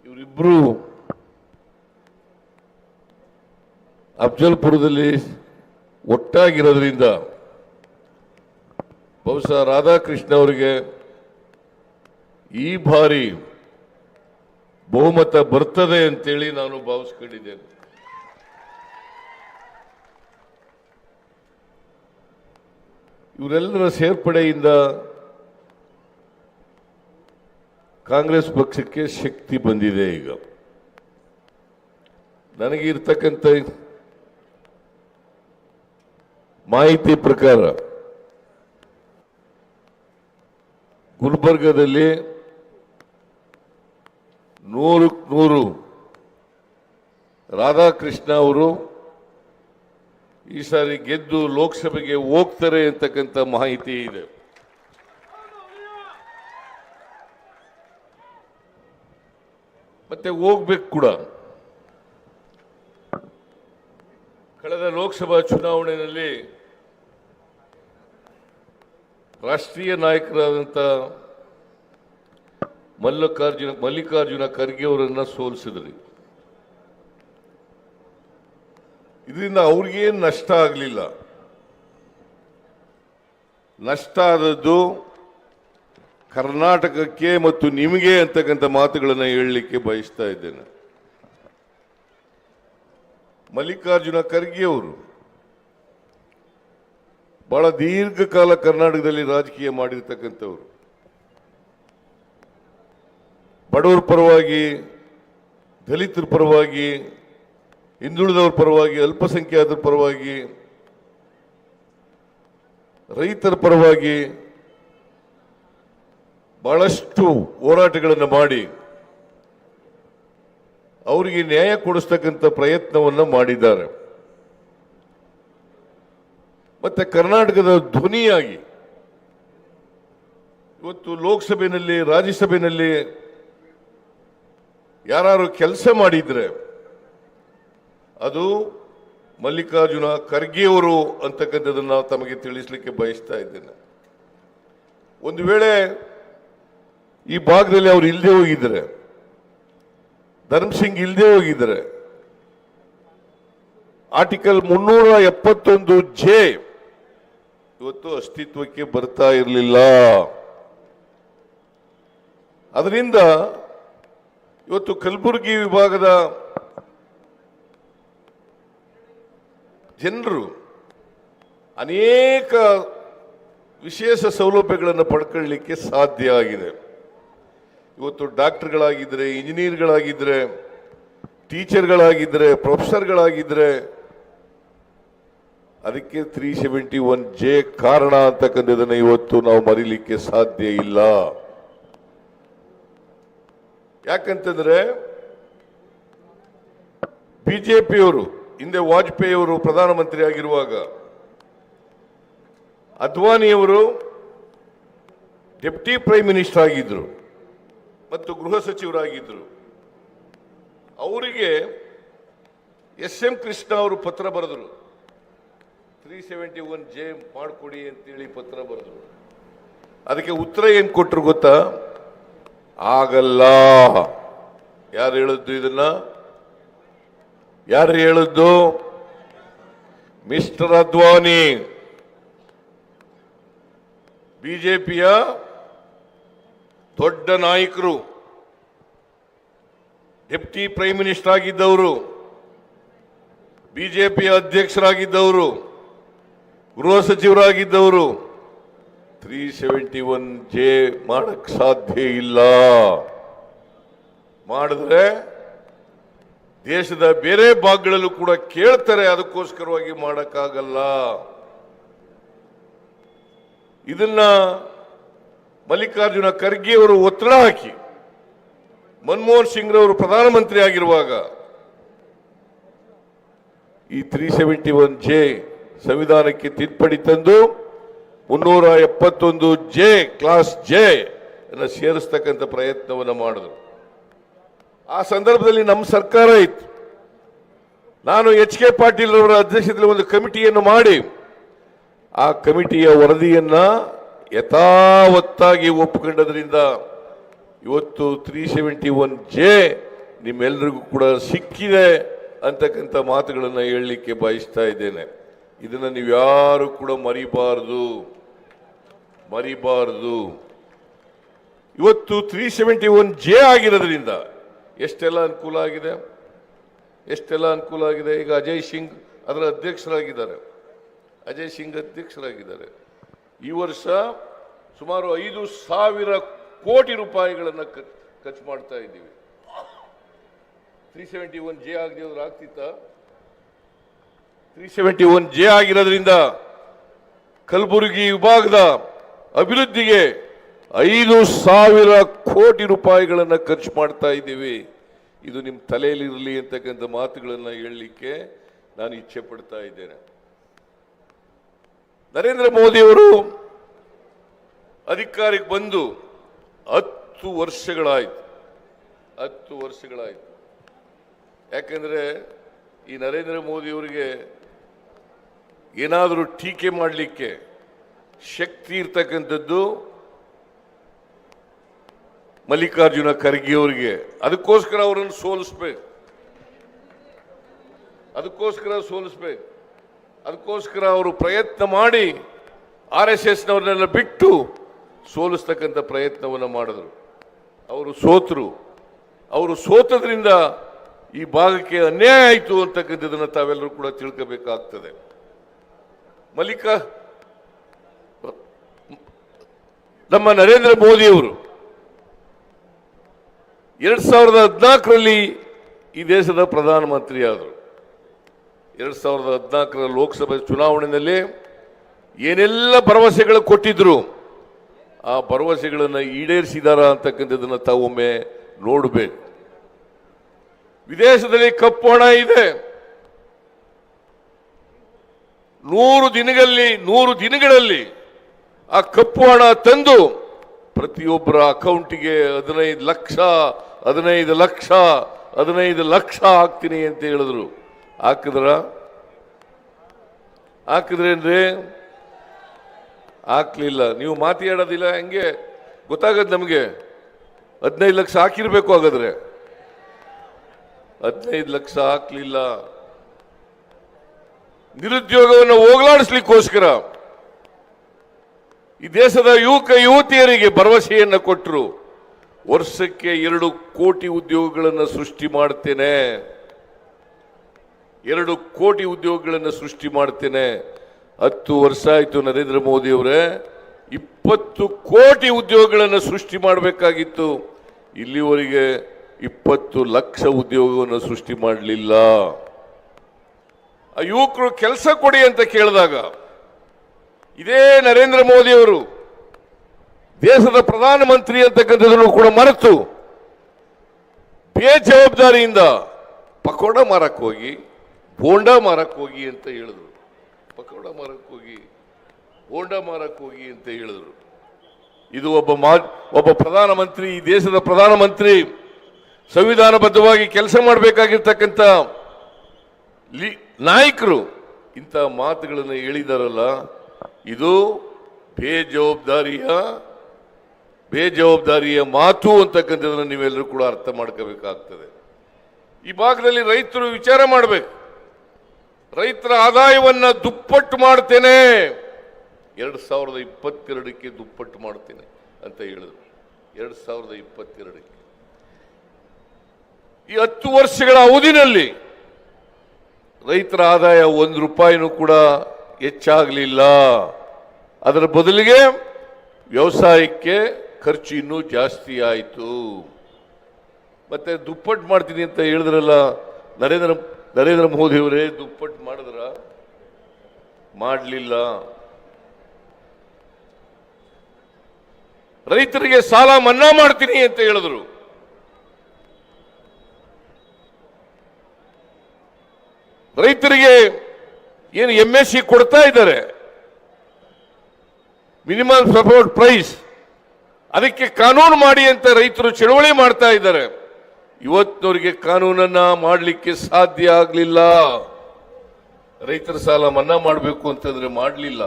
ಇವರಿಬ್ಬರು ಅಫ್ಜಲ್ಪುರದಲ್ಲಿ ಒಟ್ಟಾಗಿರೋದ್ರಿಂದ ಬಹುಶಃ ರಾಧಾಕೃಷ್ಣ ಅವರಿಗೆ ಈ ಬಾರಿ ಬಹುಮತ ಬರ್ತದೆ ಅಂತೇಳಿ ನಾನು ಭಾವಿಸ್ಕೊಂಡಿದ್ದೇನೆ. ಇವರೆಲ್ಲರ ಸೇರ್ಪಡೆಯಿಂದ ಕಾಂಗ್ರೆಸ್ ಪಕ್ಷಕ್ಕೆ ಶಕ್ತಿ ಬಂದಿದೆ. ಈಗ ನನಗೆ ಇರ್ತಕ್ಕಂಥ ಮಾಹಿತಿ ಪ್ರಕಾರ ಗುಲ್ಬರ್ಗದಲ್ಲಿ 100% ರಾಧಾಕೃಷ್ಣ ಅವರು ಈ ಸಾರಿ ಗೆದ್ದು ಲೋಕಸಭೆಗೆ ಹೋಗ್ತಾರೆ ಅಂತಕ್ಕಂಥ ಮಾಹಿತಿ ಇದೆ. ಮತ್ತೆ ಹೋಗ್ಬೇಕು ಕೂಡ. ಕಳೆದ ಲೋಕಸಭಾ ಚುನಾವಣೆಯಲ್ಲಿ ರಾಷ್ಟ್ರೀಯ ನಾಯಕರಾದಂಥ ಮಲ್ಲಿಕಾರ್ಜುನ ಖರ್ಗೆ ಅವರನ್ನ ಸೋಲಿಸಿದ್ರಿ. ಇದರಿಂದ ಅವ್ರಿಗೇನು ನಷ್ಟ ಆಗಲಿಲ್ಲ. ನಷ್ಟ ಆದದ್ದು ಕರ್ನಾಟಕಕ್ಕೆ ಮತ್ತು ನಿಮಗೆ ಅಂತಕ್ಕಂಥ ಮಾತುಗಳನ್ನು ಹೇಳಲಿಕ್ಕೆ ಬಯಸ್ತಾ ಇದ್ದೇನೆ. ಮಲ್ಲಿಕಾರ್ಜುನ ಖರ್ಗೆ ಅವರು ಬಹಳ ದೀರ್ಘಕಾಲ ಕರ್ನಾಟಕದಲ್ಲಿ ರಾಜಕೀಯ ಮಾಡಿರ್ತಕ್ಕಂಥವ್ರು. ಬಡವರ ಪರವಾಗಿ, ದಲಿತರ ಪರವಾಗಿ, ಹಿಂದುಳಿದವರ ಪರವಾಗಿ, ಅಲ್ಪಸಂಖ್ಯಾತರ ಪರವಾಗಿ, ರೈತರ ಪರವಾಗಿ ಬಹಳಷ್ಟು ಹೋರಾಟಗಳನ್ನು ಮಾಡಿ ಅವರಿಗೆ ನ್ಯಾಯ ಕೊಡಿಸ್ತಕ್ಕಂಥ ಪ್ರಯತ್ನವನ್ನು ಮಾಡಿದ್ದಾರೆ. ಮತ್ತೆ ಕರ್ನಾಟಕದ ಧ್ವನಿಯಾಗಿ ಇವತ್ತು ಲೋಕಸಭೆಯಲ್ಲಿ, ರಾಜ್ಯಸಭೆಯಲ್ಲಿ ಯಾರು ಕೆಲಸ ಮಾಡಿದ್ರೆ ಅದು ಮಲ್ಲಿಕಾರ್ಜುನ ಖರ್ಗೆ ಅವರು ಅಂತಕ್ಕಂಥದ್ದನ್ನು ತಮಗೆ ತಿಳಿಸಲಿಕ್ಕೆ ಬಯಸ್ತಾ ಇದ್ದೇನೆ. ಒಂದು ವೇಳೆ ಈ ಭಾಗದಲ್ಲಿ ಅವರು ಇಲ್ಲದೆ ಹೋಗಿದ್ದಾರೆ, ಧರ್ಮಸಿಂಗ್ ಇಲ್ಲದೆ ಹೋಗಿದ್ದಾರೆ, ಆರ್ಟಿಕಲ್ 371J ಇವತ್ತು ಅಸ್ತಿತ್ವಕ್ಕೆ ಬರ್ತಾ ಇರಲಿಲ್ಲ. ಅದರಿಂದ ಇವತ್ತು ಕಲಬುರಗಿ ವಿಭಾಗದ ಜನರು ಅನೇಕ ವಿಶೇಷ ಸೌಲಭ್ಯಗಳನ್ನು ಪಡ್ಕೊಳ್ಳಲಿಕ್ಕೆ ಸಾಧ್ಯ ಆಗಿದೆ. ಇವತ್ತು ಡಾಕ್ಟರ್ಗಳಾಗಿದ್ದರೆ, ಇಂಜಿನಿಯರ್ಗಳಾಗಿದ್ದರೆ, ಟೀಚರ್ಗಳಾಗಿದ್ದರೆ, ಪ್ರೊಫೆಸರ್ಗಳಾಗಿದ್ದರೆ ಅದಕ್ಕೆ 371J ಕಾರಣ ಅಂತಕ್ಕಂಥದ್ದನ್ನು ಇವತ್ತು ನಾವು ಮರೀಲಿಕ್ಕೆ ಸಾಧ್ಯ ಇಲ್ಲ. ಯಾಕಂತಂದ್ರೆ ಬಿಜೆಪಿಯವರು ಹಿಂದೆ ವಾಜಪೇಯಿ ಅವರು ಪ್ರಧಾನಮಂತ್ರಿ ಆಗಿರುವಾಗ ಅದ್ವಾನಿಯವರು ಡೆಪ್ಟಿ ಪ್ರೈಮ್ ಮಿನಿಸ್ಟರ್ ಆಗಿದ್ರು ಮತ್ತು ಗೃಹ ಸಚಿವರಾಗಿದ್ದರು. ಅವರಿಗೆ SM ಕೃಷ್ಣ ಅವರು ಪತ್ರ ಬರೆದರು, 371J ಮಾಡಿಕೊಡಿ ಅಂತೇಳಿ ಪತ್ರ ಬರೆದರು. ಅದಕ್ಕೆ ಉತ್ತರ ಏನು ಕೊಟ್ಟರು ಗೊತ್ತಾ? ಆಗಲ್ಲ. ಯಾರು ಹೇಳಿದ್ದು ಇದನ್ನ? ಯಾರು ಹೇಳಿದ್ದು? ಮಿಸ್ಟರ್ ಅದ್ವಾನಿ, ಬಿಜೆಪಿಯ ದೊಡ್ಡ ನಾಯಕರು, ಡೆಪ್ಟಿ ಪ್ರೈಮ್ ಮಿನಿಸ್ಟರ್ ಆಗಿದ್ದವರು, ಬಿಜೆಪಿಯ ಅಧ್ಯಕ್ಷರಾಗಿದ್ದವರು, ಗೃಹ ಸಚಿವರಾಗಿದ್ದವರು 371J ಮಾಡಕ್ ಸಾಧ್ಯ ಇಲ್ಲ. ಮಾಡಿದ್ರೆ ದೇಶದ ಬೇರೆ ಭಾಗಗಳಲ್ಲೂ ಕೂಡ ಕೇಳ್ತಾರೆ, ಅದಕ್ಕೋಸ್ಕರವಾಗಿ ಮಾಡಕ್ಕಾಗಲ್ಲ. ಇದನ್ನ ಮಲ್ಲಿಕಾರ್ಜುನ ಖರ್ಗೆ ಅವರು ಒತ್ತಡ ಹಾಕಿ ಮನಮೋಹನ್ ಸಿಂಗ್ ರವರು ಪ್ರಧಾನಮಂತ್ರಿ ಆಗಿರುವಾಗ ಈ 371J ಸಂವಿಧಾನಕ್ಕೆ ತಿದ್ದುಪಡಿ ತಂದು 371J ಕ್ಲಾಸ್ J ಅನ್ನು ಸೇರಿಸ್ತಕ್ಕಂಥ ಪ್ರಯತ್ನವನ್ನು ಮಾಡಿದ್ರು. ಆ ಸಂದರ್ಭದಲ್ಲಿ ನಮ್ಮ ಸರ್ಕಾರ ಇತ್ತು. ನಾನು HK ಪಾಟೀಲ್ ಅವರ ಅಧ್ಯಕ್ಷತೆಯಲ್ಲಿ ಒಂದು ಕಮಿಟಿಯನ್ನು ಮಾಡಿ ಆ ಕಮಿಟಿಯ ವರದಿಯನ್ನ ಯಥಾವತ್ತಾಗಿ ಒಪ್ಪಿಕೊಂಡದ್ರಿಂದ ಇವತ್ತು 371J ನಿಮ್ಮೆಲ್ಲರಿಗೂ ಕೂಡ ಸಿಕ್ಕಿದೆ ಅಂತಕ್ಕಂಥ ಮಾತುಗಳನ್ನು ಹೇಳಲಿಕ್ಕೆ ಬಯಸ್ತಾ ಇದ್ದೇನೆ. ಇದನ್ನ ನೀವು ಯಾರು ಕೂಡ ಮರಿಬಾರದು. ಇವತ್ತು 371J ಆಗಿರೋದ್ರಿಂದ ಎಷ್ಟೆಲ್ಲ ಅನುಕೂಲ ಆಗಿದೆ. ಈಗ ಅಜಯ್ ಸಿಂಗ್ ಅದರ ಅಧ್ಯಕ್ಷರಾಗಿದ್ದಾರೆ. ಈ ವರ್ಷ ಸುಮಾರು 5,000 ಕೋಟಿ ರೂಪಾಯಿಗಳನ್ನು ಖರ್ಚು ಮಾಡ್ತಾ ಇದ್ದೀವಿ. 371J ಆಗದೆ ಹೋದ್ರೆ ಆಗ್ತಿತ್ತ? 371J ಆಗಿರೋದ್ರಿಂದ ಕಲಬುರಗಿ ವಿಭಾಗದ ಅಭಿವೃದ್ಧಿಗೆ 5,000 ಕೋಟಿ ರೂಪಾಯಿಗಳನ್ನು ಖರ್ಚು ಮಾಡ್ತಾ ಇದ್ದೀವಿ. ಇದು ನಿಮ್ಮ ತಲೆಯಲ್ಲಿ ಇರಲಿ ಅಂತಕ್ಕಂಥ ಮಾತುಗಳನ್ನು ಹೇಳಲಿಕ್ಕೆ ನಾನು ಇಚ್ಛೆ ಪಡ್ತಾ ಇದ್ದೇನೆ. ನರೇಂದ್ರ ಮೋದಿಯವರು ಅಧಿಕಾರಕ್ಕೆ ಬಂದು 10 ವರ್ಷಗಳಾಯಿತು. ಯಾಕೆಂದ್ರೆ ಈ ನರೇಂದ್ರ ಮೋದಿಯವರಿಗೆ ಏನಾದರೂ ಟೀಕೆ ಮಾಡಲಿಕ್ಕೆ ಶಕ್ತಿ ಇರ್ತಕ್ಕಂಥದ್ದು ಮಲ್ಲಿಕಾರ್ಜುನ ಖರ್ಗೆ ಅವರಿಗೆ. ಅದಕ್ಕೋಸ್ಕರ ಅವರನ್ನು ಸೋಲಿಸ್ಬೇಕು. ಅದಕ್ಕೋಸ್ಕರ ಅವರು ಪ್ರಯತ್ನ ಮಾಡಿ RSS ನವರನ್ನೆಲ್ಲ ಬಿಟ್ಟು ಸೋಲಿಸ್ತಕ್ಕಂಥ ಪ್ರಯತ್ನವನ್ನು ಮಾಡಿದ್ರು. ಅವರು ಸೋತದ್ರಿಂದ ಈ ಭಾಗಕ್ಕೆ ಅನ್ಯಾಯ ಆಯಿತು ಅಂತಕ್ಕಂಥದ್ದನ್ನು ತಾವೆಲ್ಲರೂ ಕೂಡ ತಿಳ್ಕೋಬೇಕಾಗ್ತದೆ. ನಮ್ಮ ನರೇಂದ್ರ ಮೋದಿಯವರು 2014ರಲ್ಲಿ ಈ ದೇಶದ ಪ್ರಧಾನಮಂತ್ರಿ ಆದರು. 2014ರ ಲೋಕಸಭೆ ಚುನಾವಣೆಯಲ್ಲಿ ಏನೆಲ್ಲ ಭರವಸೆಗಳು ಕೊಟ್ಟಿದ್ರು ಆ ಭರವಸೆಗಳನ್ನು ಈಡೇರಿಸಿದಾರ ಅಂತಕ್ಕಂಥದ್ದನ್ನು ತಾವೊಮ್ಮೆ ನೋಡಬೇಕು. ವಿದೇಶದಲ್ಲಿ ಕಪ್ಪು ಹಣ ಇದೆ. 100 ದಿನಗಳಲ್ಲಿ ಆ ಕಪ್ಪು ಹಣ ತಂದು ಪ್ರತಿಯೊಬ್ಬರ ಅಕೌಂಟಿಗೆ 15 ಲಕ್ಷ ಹಾಕ್ತೀನಿ ಅಂತ ಹೇಳಿದ್ರು. ಹಾಕಿದ್ರೇನ್ರಿ? ಹಾಕ್ಲಿಲ್ಲ. ನೀವು ಮಾತಾಡೋದಿಲ್ಲ, ಹೆಂಗೆ ಗೊತ್ತಾಗದ್ ನಮಗೆ? 15 ಲಕ್ಷ ಹಾಕಿರ್ಬೇಕು. ಹಾಗಾದ್ರೆ 15 ಲಕ್ಷ ಹಾಕ್ಲಿಲ್ಲ. ನಿರುದ್ಯೋಗವನ್ನು ಹೋಗಲಾಡಿಸ್ಲಿಕ್ಕೋಸ್ಕರ ಈ ದೇಶದ ಯುವತಿಯರಿಗೆ ಭರವಸೆಯನ್ನು ಕೊಟ್ಟರು. ವರ್ಷಕ್ಕೆ 2 ಕೋಟಿ ಉದ್ಯೋಗಗಳನ್ನು ಸೃಷ್ಟಿ ಮಾಡ್ತೇನೆ. 10 ವರ್ಷ ಆಯಿತು ನರೇಂದ್ರ ಮೋದಿ ಅವರೇ. 20 ಕೋಟಿ ಉದ್ಯೋಗಗಳನ್ನು ಸೃಷ್ಟಿ ಮಾಡಬೇಕಾಗಿತ್ತು. ಇಲ್ಲಿವರೆಗೆ 20 ಲಕ್ಷ ಉದ್ಯೋಗವನ್ನು ಸೃಷ್ಟಿ ಮಾಡಲಿಲ್ಲ. ಆ ಯುವಕರು ಕೆಲಸ ಕೊಡಿ ಅಂತ ಕೇಳಿದಾಗ ಇದೇ ನರೇಂದ್ರ ಮೋದಿ ಅವರು ದೇಶದ ಪ್ರಧಾನಮಂತ್ರಿ ಅಂತಕ್ಕಂಥದ್ದನ್ನು ಕೂಡ ಮರೆತು ಬೇಜವಾಬ್ದಾರಿಯಿಂದ ಪಕೋಡ ಮಾರಕ್ಕೆ ಹೋಗಿ ಬೋಂಡಾ ಮಾರಕ್ಕೆ ಹೋಗಿ ಅಂತ ಹೇಳಿದ್ರು. ಇದು ಒಬ್ಬ ಪ್ರಧಾನಮಂತ್ರಿ, ಈ ದೇಶದ ಪ್ರಧಾನಮಂತ್ರಿ ಸಂವಿಧಾನಬದ್ಧವಾಗಿ ಕೆಲಸ ಮಾಡಬೇಕಾಗಿರ್ತಕ್ಕಂಥ ನಾಯಕರು ಇಂಥ ಮಾತುಗಳನ್ನು ಹೇಳಿದಾರಲ್ಲ, ಇದು ಬೇಜವಾಬ್ದಾರಿಯ ಮಾತು ಅಂತಕ್ಕಂಥದ್ದನ್ನು ನೀವೆಲ್ಲರೂ ಕೂಡ ಅರ್ಥ ಮಾಡ್ಕೋಬೇಕಾಗ್ತದೆ. ಈ ಭಾಗದಲ್ಲಿ ರೈತರು ವಿಚಾರ ಮಾಡಬೇಕು. ರೈತರ ಆದಾಯವನ್ನ ದುಪ್ಪಟ್ಟು ಮಾಡ್ತೇನೆ, 2022ಕ್ಕೆ ದುಪ್ಪಟ್ಟು ಮಾಡ್ತೇನೆ ಅಂತ ಹೇಳಿದ್ರು. 2022ಕ್ಕೆ ಈ 10 ವರ್ಷಗಳ ಅವಧಿನಲ್ಲಿ ರೈತರ ಆದಾಯ 1 ರೂಪಾಯಿನೂ ಕೂಡ ಹೆಚ್ಚಾಗಲಿಲ್ಲ. ಅದರ ಬದಲಿಗೆ ವ್ಯವಸಾಯಕ್ಕೆ ಖರ್ಚು ಇನ್ನೂ ಜಾಸ್ತಿ ಆಯಿತು. ಮತ್ತೆ ದುಪ್ಪಟ್ಟು ಮಾಡ್ತೀನಿ ಅಂತ ಹೇಳಿದ್ರಲ್ಲ ನರೇಂದ್ರ ಮೋದಿ ಅವರೇ, ದುಪ್ಪಟ್ಟು ಮಾಡಿದ್ರ? ಮಾಡಲಿಲ್ಲ. ರೈತರಿಗೆ ಸಾಲ ಮನ್ನಾ ಮಾಡ್ತೀನಿ ಅಂತ ಹೇಳಿದ್ರು. ರೈತರಿಗೆ ಏನು MSC ಕೊಡ್ತಾ ಇದ್ದಾರೆ, ಮಿನಿಮಮ್ ಸಪೋರ್ಟ್ ಪ್ರೈಸ್, ಅದಕ್ಕೆ ಕಾನೂನು ಮಾಡಿ ಅಂತ ರೈತರು ಚಳವಳಿ ಮಾಡ್ತಾ ಇದ್ದಾರೆ. ಇವತ್ತಿನವರಿಗೆ ಕಾನೂನನ್ನ ಮಾಡಲಿಕ್ಕೆ ಸಾಧ್ಯ ಆಗಲಿಲ್ಲ. ರೈತರ ಸಾಲ ಮನ್ನಾ ಮಾಡಬೇಕು ಅಂತಂದ್ರೆ ಮಾಡಲಿಲ್ಲ.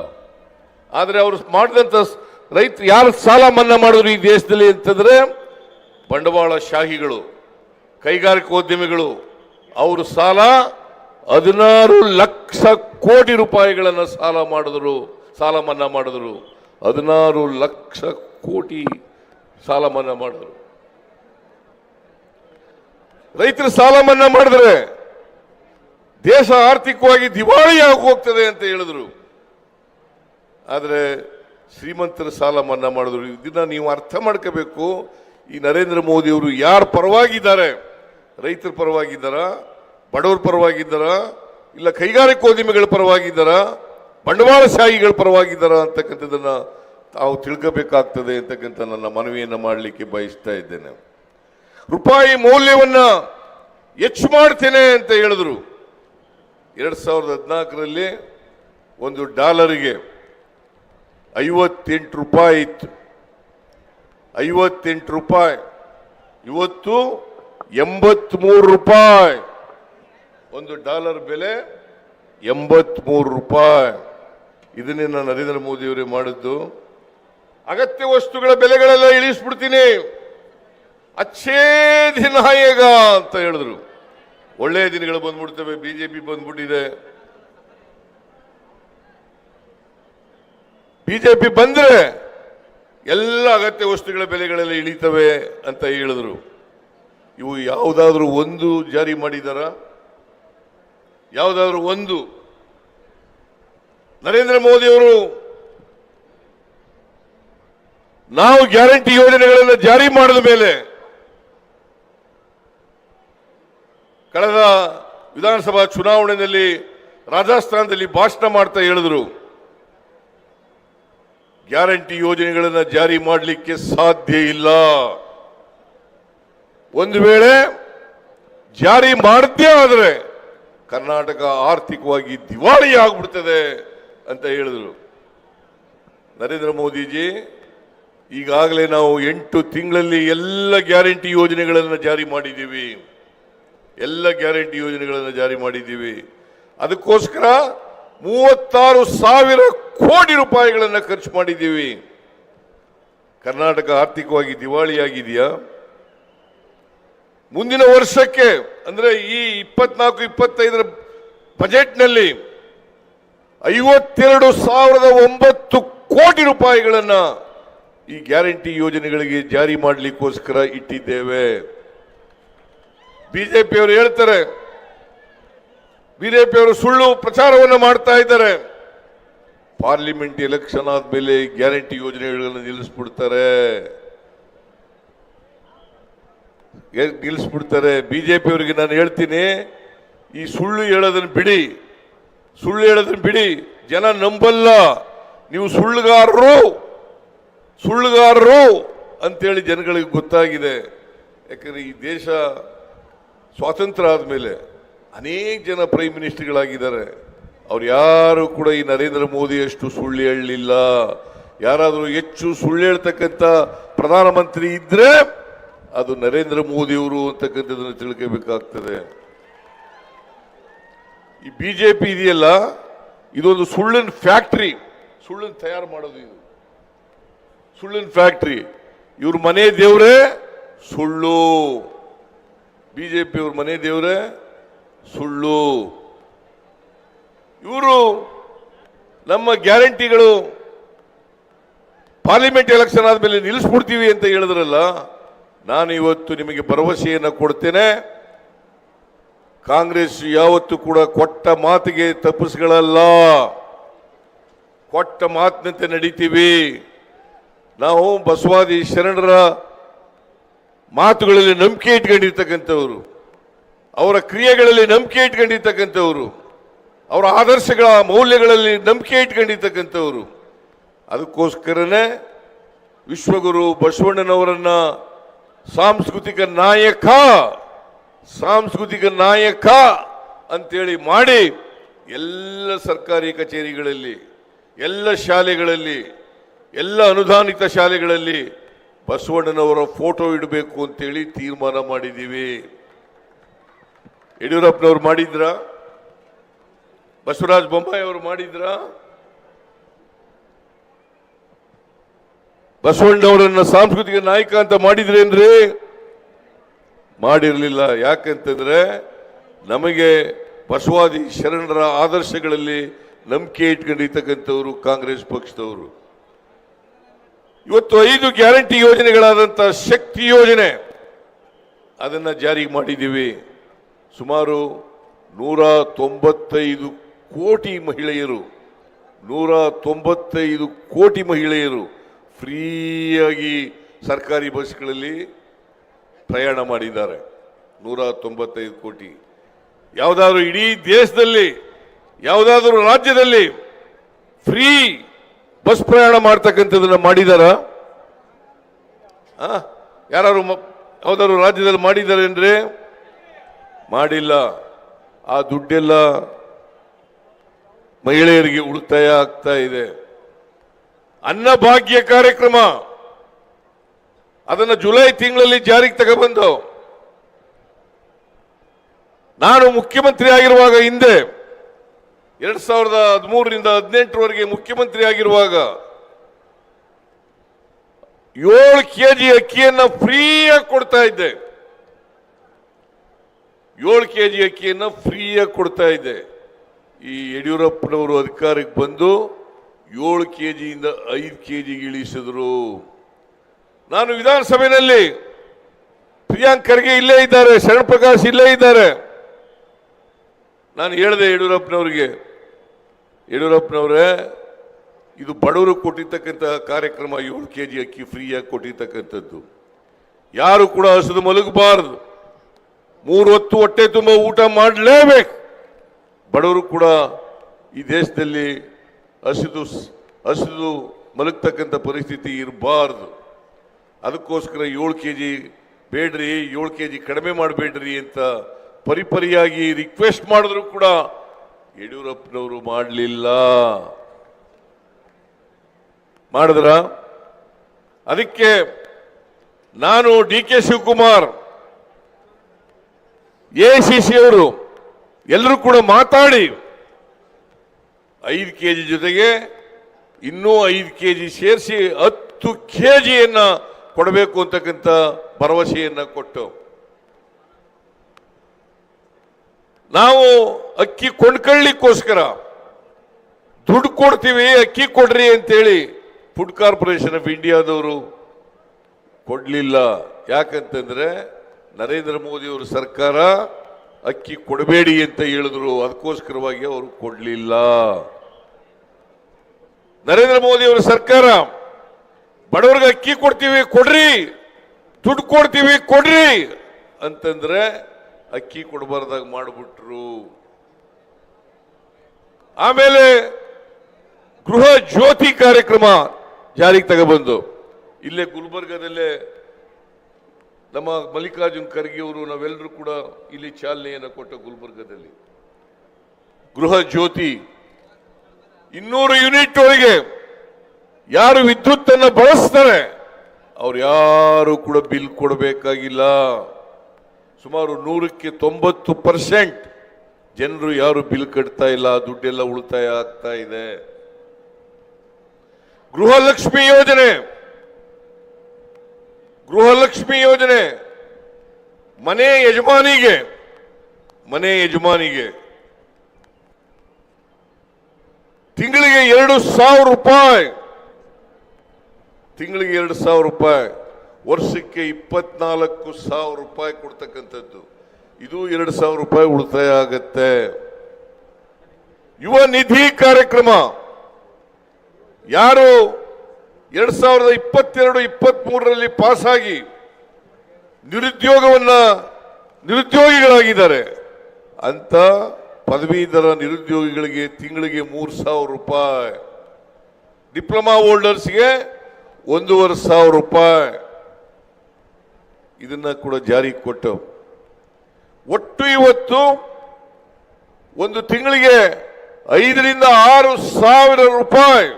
ಆದ್ರೆ ಅವರು ಮಾಡಿದಂತ ರೈತರು ಯಾರು ಸಾಲ ಮನ್ನಾ ಮಾಡಿದ್ರು ಈ ದೇಶದಲ್ಲಿ ಅಂತಂದ್ರೆ ಬಂಡವಾಳ ಶಾಹಿಗಳು, ಕೈಗಾರಿಕೋದ್ಯಮಿಗಳು ಅವರು ಸಾಲ 16 ಲಕ್ಷ ಕೋಟಿ ರೂಪಾಯಿಗಳನ್ನು ಸಾಲ ಮನ್ನಾ ಮಾಡಿದ್ರು. 16 ಲಕ್ಷ ಕೋಟಿ ಸಾಲ ಮನ್ನಾ ಮಾಡಿದ್ರು. ರೈತರ ಸಾಲ ಮನ್ನಾ ಮಾಡಿದ್ರೆ ದೇಶ ಆರ್ಥಿಕವಾಗಿ ದಿವಾಳಿಯಾಗಿ ಹೋಗ್ತದೆ ಅಂತ ಹೇಳಿದ್ರು. ಆದರೆ ಶ್ರೀಮಂತರ ಸಾಲ ಮನ್ನಾ ಮಾಡಿದ್ರು. ಇದನ್ನ ನೀವು ಅರ್ಥ ಮಾಡ್ಕೋಬೇಕು. ಈ ನರೇಂದ್ರ ಮೋದಿ ಅವರು ಯಾರ ಪರವಾಗಿದ್ದಾರೆ? ರೈತರ ಪರವಾಗಿದ್ದಾರ, ಬಡವರ ಪರವಾಗಿದ್ದಾರ, ಇಲ್ಲ ಕೈಗಾರಿಕೋದ್ಯಮಿಗಳ ಪರವಾಗಿದ್ದಾರ, ಬಂಡವಾಳಶಾಹಿಗಳ ಪರವಾಗಿದ್ದಾರ ಅಂತಕ್ಕಂಥದ್ದನ್ನ ತಾವು ತಿಳ್ಕೋಬೇಕಾಗ್ತದೆ ಅಂತಕ್ಕಂಥ ನನ್ನ ಮನವಿಯನ್ನು ಮಾಡಲಿಕ್ಕೆ ಬಯಸ್ತಾ ಇದ್ದೇನೆ. ರೂಪಾಯಿ ಮೌಲ್ಯವನ್ನ ಹೆಚ್ಚು ಮಾಡ್ತೇನೆ ಅಂತ ಹೇಳಿದ್ರು. 2014ರಲ್ಲಿ ಒಂದು ಡಾಲರಿಗೆ 58 ರೂಪಾಯಿ ಇತ್ತು. 58 ರೂಪಾಯಿ. ಇವತ್ತು 83 ರೂಪಾಯಿ. ಒಂದು ಡಾಲರ್ ಬೆಲೆ 83 ರೂಪಾಯಿ. ಇದನ್ನೇ ನರೇಂದ್ರ ಮೋದಿ ಅವರೇ ಮಾಡಿದ್ದು. ಅಗತ್ಯ ವಸ್ತುಗಳ ಬೆಲೆಗಳೆಲ್ಲ ಇಳಿಸ್ಬಿಡ್ತೀನಿ, ಅಚ್ಚೇ ದಿನ ಆಯೇಗ ಅಂತ ಹೇಳಿದ್ರು. ಒಳ್ಳೆಯ ದಿನಗಳು ಬಂದ್ಬಿಡ್ತವೆ. ಬಿಜೆಪಿ ಬಂದ್ಬಿಟ್ಟಿದೆ. ಬಿಜೆಪಿ ಬಂದ್ರೆ ಎಲ್ಲ ಅಗತ್ಯ ವಸ್ತುಗಳ ಬೆಲೆಗಳೆಲ್ಲ ಇಳಿತವೆ ಅಂತ ಹೇಳಿದ್ರು. ಇವು ಯಾವುದಾದ್ರೂ ಒಂದು ಜಾರಿ ಮಾಡಿದಾರ? ಯಾವುದಾದ್ರೂ ಒಂದು? ನರೇಂದ್ರ ಮೋದಿ ಅವರು ನಾವು ಗ್ಯಾರಂಟಿ ಯೋಜನೆಗಳನ್ನು ಜಾರಿ ಮಾಡಿದ ಮೇಲೆ ಕಳೆದ ವಿಧಾನಸಭಾ ಚುನಾವಣೆಯಲ್ಲಿ ರಾಜಸ್ಥಾನದಲ್ಲಿ ಭಾಷಣ ಮಾಡ್ತಾ ಹೇಳಿದ್ರು, ಗ್ಯಾರಂಟಿ ಯೋಜನೆಗಳನ್ನು ಜಾರಿ ಮಾಡಲಿಕ್ಕೆ ಸಾಧ್ಯ ಇಲ್ಲ. ಒಂದು ವೇಳೆ ಜಾರಿ ಮಾಡದೇ ಆದರೆ ಕರ್ನಾಟಕ ಆರ್ಥಿಕವಾಗಿ ದಿವಾಳಿ ಆಗ್ಬಿಡ್ತದೆ ಅಂತ ಹೇಳಿದ್ರು. ನರೇಂದ್ರ ಮೋದಿಜಿ ಈಗಾಗಲೇ ನಾವು 8 ತಿಂಗಳಲ್ಲಿ ಎಲ್ಲ ಗ್ಯಾರಂಟಿ ಯೋಜನೆಗಳನ್ನು ಜಾರಿ ಮಾಡಿದ್ದೀವಿ. ಎಲ್ಲ ಗ್ಯಾರಂಟಿ ಯೋಜನೆಗಳನ್ನು ಜಾರಿ ಮಾಡಿದ್ದೀವಿ. ಅದಕ್ಕೋಸ್ಕರ 36,000 ಕೋಟಿ ರೂಪಾಯಿಗಳನ್ನು ಖರ್ಚು ಮಾಡಿದ್ದೀವಿ. ಕರ್ನಾಟಕ ಆರ್ಥಿಕವಾಗಿ ದಿವಾಳಿಯಾಗಿದೆಯಾ? ಮುಂದಿನ ವರ್ಷಕ್ಕೆ ಅಂದ್ರೆ ಈ 24-25 ಬಜೆಟ್ನಲ್ಲಿ 52,009 ಕೋಟಿ ರೂಪಾಯಿಗಳನ್ನ ಈ ಗ್ಯಾರಂಟಿ ಯೋಜನೆಗಳಿಗೆ ಜಾರಿ ಮಾಡಲಿಕ್ಕೋಸ್ಕರ ಇಟ್ಟಿದ್ದೇವೆ. ಬಿಜೆಪಿಯವರು ಹೇಳ್ತಾರೆ, ಬಿಜೆಪಿಯವರು ಸುಳ್ಳು ಪ್ರಚಾರವನ್ನು ಮಾಡ್ತಾ ಇದ್ದಾರೆ. ಪಾರ್ಲಿಮೆಂಟ್ ಎಲೆಕ್ಷನ್ ಆದ್ಮೇಲೆ ಗ್ಯಾರಂಟಿ ಯೋಜನೆಗಳನ್ನು ನಿಲ್ಲಿಸ್ಬಿಡ್ತಾರೆ. ಬಿಜೆಪಿಯವರಿಗೆ ನಾನು ಹೇಳ್ತೀನಿ, ಈ ಸುಳ್ಳು ಹೇಳೋದನ್ನು ಬಿಡಿ. ಜನ ನಂಬಲ್ಲ. ನೀವು ಸುಳ್ಳುಗಾರರು ಅಂತೇಳಿ ಜನಗಳಿಗೆ ಗೊತ್ತಾಗಿದೆ. ಯಾಕಂದ್ರೆ ಈ ದೇಶ ಸ್ವಾತಂತ್ರ್ಯ ಆದ್ಮೇಲೆ ಅನೇಕ ಜನ ಪ್ರೈಮ್ ಮಿನಿಸ್ಟರ್ಗಳಾಗಿದ್ದಾರೆ. ಅವ್ರು ಯಾರು ಕೂಡ ಈ ನರೇಂದ್ರ ಮೋದಿ ಅಷ್ಟು ಸುಳ್ಳು ಹೇಳಲಿಲ್ಲ. ಯಾರಾದರೂ ಹೆಚ್ಚು ಸುಳ್ಳು ಹೇಳ್ತಕ್ಕಂಥ ಪ್ರಧಾನಮಂತ್ರಿ ಇದ್ರೆ ಅದು ನರೇಂದ್ರ ಮೋದಿ ಅವರು ಅಂತಕ್ಕಂಥದ್ದನ್ನು ತಿಳ್ಕೋಬೇಕಾಗ್ತದೆ. ಈ ಬಿಜೆಪಿ ಇದೆಯಲ್ಲ, ಇದೊಂದು ಸುಳ್ಳಿನ ಫ್ಯಾಕ್ಟರಿ. ಸುಳ್ಳನ್ನು ತಯಾರು ಮಾಡೋದು ಇದು ಸುಳ್ಳಿನ ಫ್ಯಾಕ್ಟರಿ. ಇವ್ರ ಮನೆ ದೇವರೇ ಸುಳ್ಳು. ಬಿಜೆಪಿ ಅವ್ರ ಮನೆ ದೇವರೇ ಸುಳ್ಳು. ಇವರು ನಮ್ಮ ಗ್ಯಾರಂಟಿಗಳು ಪಾರ್ಲಿಮೆಂಟ್ ಎಲೆಕ್ಷನ್ ಆದ್ಮೇಲೆ ನಿಲ್ಲಿಸ್ಬಿಡ್ತೀವಿ ಅಂತ ಹೇಳಿದ್ರಲ್ಲ, ನಾನು ಇವತ್ತು ನಿಮಗೆ ಭರವಸೆಯನ್ನು ಕೊಡ್ತೇನೆ. ಕಾಂಗ್ರೆಸ್ ಯಾವತ್ತೂ ಕೂಡ ಕೊಟ್ಟ ಮಾತಿಗೆ ತಪ್ಪಿಸ್ಗಳಲ್ಲ. ಕೊಟ್ಟ ಮಾತಿನಂತೆ ನಡೀತೀವಿ. ನಾವು ಬಸವಾದಿ ಶರಣರ ಮಾತುಗಳಲ್ಲಿ ನಂಬಿಕೆ ಇಟ್ಕೊಂಡಿರ್ತಕ್ಕಂಥವ್ರು, ಅವರ ಕ್ರಿಯೆಗಳಲ್ಲಿ ನಂಬಿಕೆ ಇಟ್ಕೊಂಡಿರ್ತಕ್ಕಂಥವ್ರು, ಅವರ ಆದರ್ಶಗಳ ಮೌಲ್ಯಗಳಲ್ಲಿ ನಂಬಿಕೆ ಇಟ್ಕೊಂಡಿರ್ತಕ್ಕಂಥವ್ರು. ಅದಕ್ಕೋಸ್ಕರನೇ ವಿಶ್ವಗುರು ಬಸವಣ್ಣನವರನ್ನ ಸಾಂಸ್ಕೃತಿಕ ನಾಯಕ ಅಂತೇಳಿ ಮಾಡಿ ಎಲ್ಲ ಸರ್ಕಾರಿ ಕಚೇರಿಗಳಲ್ಲಿ, ಎಲ್ಲ ಶಾಲೆಗಳಲ್ಲಿ, ಎಲ್ಲ ಅನುದಾನಿತ ಶಾಲೆಗಳಲ್ಲಿ ಬಸವಣ್ಣನವರ ಫೋಟೋ ಇಡಬೇಕು ಅಂತೇಳಿ ತೀರ್ಮಾನ ಮಾಡಿದ್ದೀವಿ. ಯಡಿಯೂರಪ್ಪನವರು ಮಾಡಿದ್ರ? ಬಸವರಾಜ ಬೊಮ್ಮಾಯಿ ಅವರು ಮಾಡಿದ್ರ? ಬಸವಣ್ಣವರನ್ನ ಸಾಂಸ್ಕೃತಿಕ ನಾಯಕ ಅಂತ ಮಾಡಿದ್ರೇನ್ರಿ? ಮಾಡಿರಲಿಲ್ಲ. ಯಾಕಂತಂದ್ರೆ ನಮಗೆ ಬಸವಾದಿ ಶರಣರ ಆದರ್ಶಗಳಲ್ಲಿ ನಂಬಿಕೆ ಇಟ್ಕೊಂಡಿರ್ತಕ್ಕಂಥವ್ರು ಕಾಂಗ್ರೆಸ್ ಪಕ್ಷದವರು. ಇವತ್ತು 5 ಗ್ಯಾರಂಟಿ ಯೋಜನೆಗಳಾದಂಥ ಶಕ್ತಿ ಯೋಜನೆ ಅದನ್ನ ಜಾರಿಗೆ ಮಾಡಿದ್ದೀವಿ. ಸುಮಾರು 195 ಕೋಟಿ ಮಹಿಳೆಯರು 195 ಕೋಟಿ ಮಹಿಳೆಯರು ಫ್ರೀಯಾಗಿ ಸರ್ಕಾರಿ ಬಸ್ಗಳಲ್ಲಿ ಪ್ರಯಾಣ ಮಾಡಿದ್ದಾರೆ. 195 ಕೋಟಿ. ಯಾವುದಾದ್ರೂ ಇಡೀ ದೇಶದಲ್ಲಿ ಯಾವುದಾದ್ರೂ ರಾಜ್ಯದಲ್ಲಿ ಫ್ರೀ ಬಸ್ ಪ್ರಯಾಣ ಮಾಡ್ತಕ್ಕಂಥದ್ದನ್ನ ಮಾಡಿದಾರ? ಯಾರು ಯಾವ್ದಾದ್ರು ರಾಜ್ಯದಲ್ಲಿ ಮಾಡಿದ್ದಾರೆ ಅಂದ್ರೆ ಮಾಡಿಲ್ಲ. ಆ ದುಡ್ಡೆಲ್ಲ ಮಹಿಳೆಯರಿಗೆ ಉಳಿತಾಯ ಆಗ್ತಾ ಇದೆ. ಅನ್ನಭಾಗ್ಯ ಕಾರ್ಯಕ್ರಮ ಅದನ್ನ ಜುಲೈ ತಿಂಗಳಲ್ಲಿ ಜಾರಿಗೆ ತಗೊಬಂದು ನಾನು ಮುಖ್ಯಮಂತ್ರಿ ಆಗಿರುವಾಗ ಹಿಂದೆ 2013ರಿಂದ 2018ರವರೆಗೆ ಮುಖ್ಯಮಂತ್ರಿ ಆಗಿರುವಾಗ 7 ಕೆಜಿ ಅಕ್ಕಿಯನ್ನ ಫ್ರೀಯಾಗಿ ಕೊಡ್ತಾ ಇದ್ದೆ. 7 ಕೆಜಿ ಅಕ್ಕಿಯನ್ನ ಫ್ರೀಯಾಗಿ ಕೊಡ್ತಾ ಇದ್ದೆ. ಈ ಯಡಿಯೂರಪ್ಪನವರು ಅಧಿಕಾರಕ್ಕೆ ಬಂದು 7 ಕೆಜಿಯಿಂದ 5 ಕೆಜಿಗೆ ಇಳಿಸಿದ್ರು. ನಾನು ವಿಧಾನಸಭೆಯಲ್ಲಿ ಪ್ರಿಯಾಂಕ್ ಖರ್ಗೆ ಇಲ್ಲೇ ಇದ್ದಾರೆ, ಶರಣ್ ಪ್ರಕಾಶ್ ಇಲ್ಲೇ ಇದ್ದಾರೆ. ನಾನು ಹೇಳಿದೆ ಯಡಿಯೂರಪ್ಪನವರೇ ಇದು ಬಡವರು ಕೊಟ್ಟಿರ್ತಕ್ಕಂಥ ಕಾರ್ಯಕ್ರಮ. 7 ಕೆಜಿ ಅಕ್ಕಿ ಫ್ರೀಯಾಗಿ ಕೊಟ್ಟಿರ್ತಕ್ಕಂಥದ್ದು. ಯಾರು ಕೂಡ ಹಸಿದು ಮಲಗಬಾರದು. 3 ಹೊತ್ತು ಹೊಟ್ಟೆ ತುಂಬ ಊಟ ಮಾಡಲೇಬೇಕು. ಬಡವರು ಕೂಡ ಈ ದೇಶದಲ್ಲಿ ಹಸಿದು ಮಲಗತಕ್ಕಂಥ ಪರಿಸ್ಥಿತಿ ಇರಬಾರ್ದು. ಅದಕ್ಕೋಸ್ಕರ 7 ಕೆಜಿ ಬೇಡ್ರಿ, 7 ಕೆಜಿ ಕಡಿಮೆ ಮಾಡಬೇಡ್ರಿ ಅಂತ ಪರಿಪರಿಯಾಗಿ ರಿಕ್ವೆಸ್ಟ್ ಮಾಡಿದ್ರು ಕೂಡ ಯಡಿಯೂರಪ್ಪನವರು ಮಾಡಲಿಲ್ಲ. ಮಾಡಿದ್ರ? ಅದಕ್ಕೆ ನಾನು DK ಶಿವಕುಮಾರ್, ACC ಅವರು ಎಲ್ಲರೂ ಕೂಡ ಮಾತಾಡಿ 5 ಕೆಜಿ ಜೊತೆಗೆ ಇನ್ನೂ 5 ಕೆಜಿ ಸೇರಿಸಿ 10 ಕೆಜಿಯನ್ನ ಕೊಡಬೇಕು ಅಂತಕ್ಕಂಥ ಭರವಸೆಯನ್ನ ಕೊಟ್ಟು ನಾವು ಅಕ್ಕಿ ಕೊಂಡ್ಕೊಳ್ಳಿಕ್ಕೋಸ್ಕರ ದುಡ್ಡು ಕೊಡ್ತೀವಿ, ಅಕ್ಕಿ ಕೊಡ್ರಿ ಅಂತೇಳಿ ಫುಡ್ ಕಾರ್ಪೊರೇಷನ್ ಆಫ್ ಇಂಡಿಯಾದವರು ಕೊಡ್ಲಿಲ್ಲ. ಯಾಕಂತಂದ್ರೆ ನರೇಂದ್ರ ಮೋದಿ ಅವರ ಸರ್ಕಾರ ಅಕ್ಕಿ ಕೊಡಬೇಡಿ ಅಂತ ಹೇಳಿದ್ರು. ಅದಕ್ಕೋಸ್ಕರವಾಗಿ ಅವರು ಕೊಡ್ಲಿಲ್ಲ. ನರೇಂದ್ರ ಮೋದಿ ಅವರ ಸರ್ಕಾರ ಬಡವರಿಗೆ ಅಕ್ಕಿ ಕೊಡ್ತೀವಿ ಕೊಡ್ರಿ, ದುಡ್ಡು ಕೊಡ್ತೀವಿ ಕೊಡ್ರಿ ಅಂತಂದ್ರೆ ಅಕ್ಕಿ ಕೊಡಬಾರ್ದಾಗ ಮಾಡಿಬಿಟ್ರು. ಆಮೇಲೆ ಗೃಹ ಜ್ಯೋತಿ ಕಾರ್ಯಕ್ರಮ ಜಾರಿಗೆ ತಗೊಬಂದು ಇಲ್ಲೇ ಗುಲ್ಬರ್ಗದಲ್ಲೇ ನಮ್ಮ ಮಲ್ಲಿಕಾರ್ಜುನ್ ಖರ್ಗೆ ಅವರು ನಾವೆಲ್ಲರೂ ಕೂಡ ಇಲ್ಲಿ ಚಾಲನೆಯನ್ನು ಕೊಟ್ಟ ಗುಲ್ಬರ್ಗದಲ್ಲಿ ಗೃಹ ಜ್ಯೋತಿ 200 ಯೂನಿಟ್ ವರೆಗೆ ಯಾರು ವಿದ್ಯುತ್ ಅನ್ನು ಬಳಸ್ತಾರೆ ಅವ್ರು ಯಾರು ಕೂಡ ಬಿಲ್ ಕೊಡಬೇಕಾಗಿಲ್ಲ. ಸುಮಾರು 100ಕ್ಕೆ 90% ಜನರು ಯಾರು ಬಿಲ್ ಕಟ್ತಾ ಇಲ್ಲ, ದುಡ್ಡೆಲ್ಲ ಉಳಿತಾಯ ಆಗ್ತಾ ಇದೆ. ಗೃಹಲಕ್ಷ್ಮಿ ಯೋಜನೆ ಮನೆ ಯಜಮಾನಿಗೆ ತಿಂಗಳಿಗೆ 2,000 ರೂಪಾಯಿ, ವರ್ಷಕ್ಕೆ 24,000 ರೂಪಾಯಿ ಕೊಡ್ತಕ್ಕಂಥದ್ದು. ಇದು 2,000 ರೂಪಾಯಿ ಉಳಿತಾಯ ಆಗತ್ತೆ. ಯುವ ನಿಧಿ ಕಾರ್ಯಕ್ರಮ ಯಾರು 2022-23ರಲ್ಲಿ ಪಾಸ್ ಆಗಿ ನಿರುದ್ಯೋಗಿಗಳಾಗಿದ್ದಾರೆ ಅಂತ ಪದವೀಧರ ನಿರುದ್ಯೋಗಿಗಳಿಗೆ ತಿಂಗಳಿಗೆ 3,000 ರೂಪಾಯಿ, ಡಿಪ್ಲೊಮಾ ಹೋಲ್ಡರ್ಸ್ಗೆ 1,500 ರೂಪಾಯಿ ಇದನ್ನ ಕೂಡ ಜಾರಿಗೆ ಕೊಟ್ಟು ಒಟ್ಟು ಇವತ್ತು ಒಂದು ತಿಂಗಳಿಗೆ 5ರಿಂದ 6,000 ರೂಪಾಯಿ,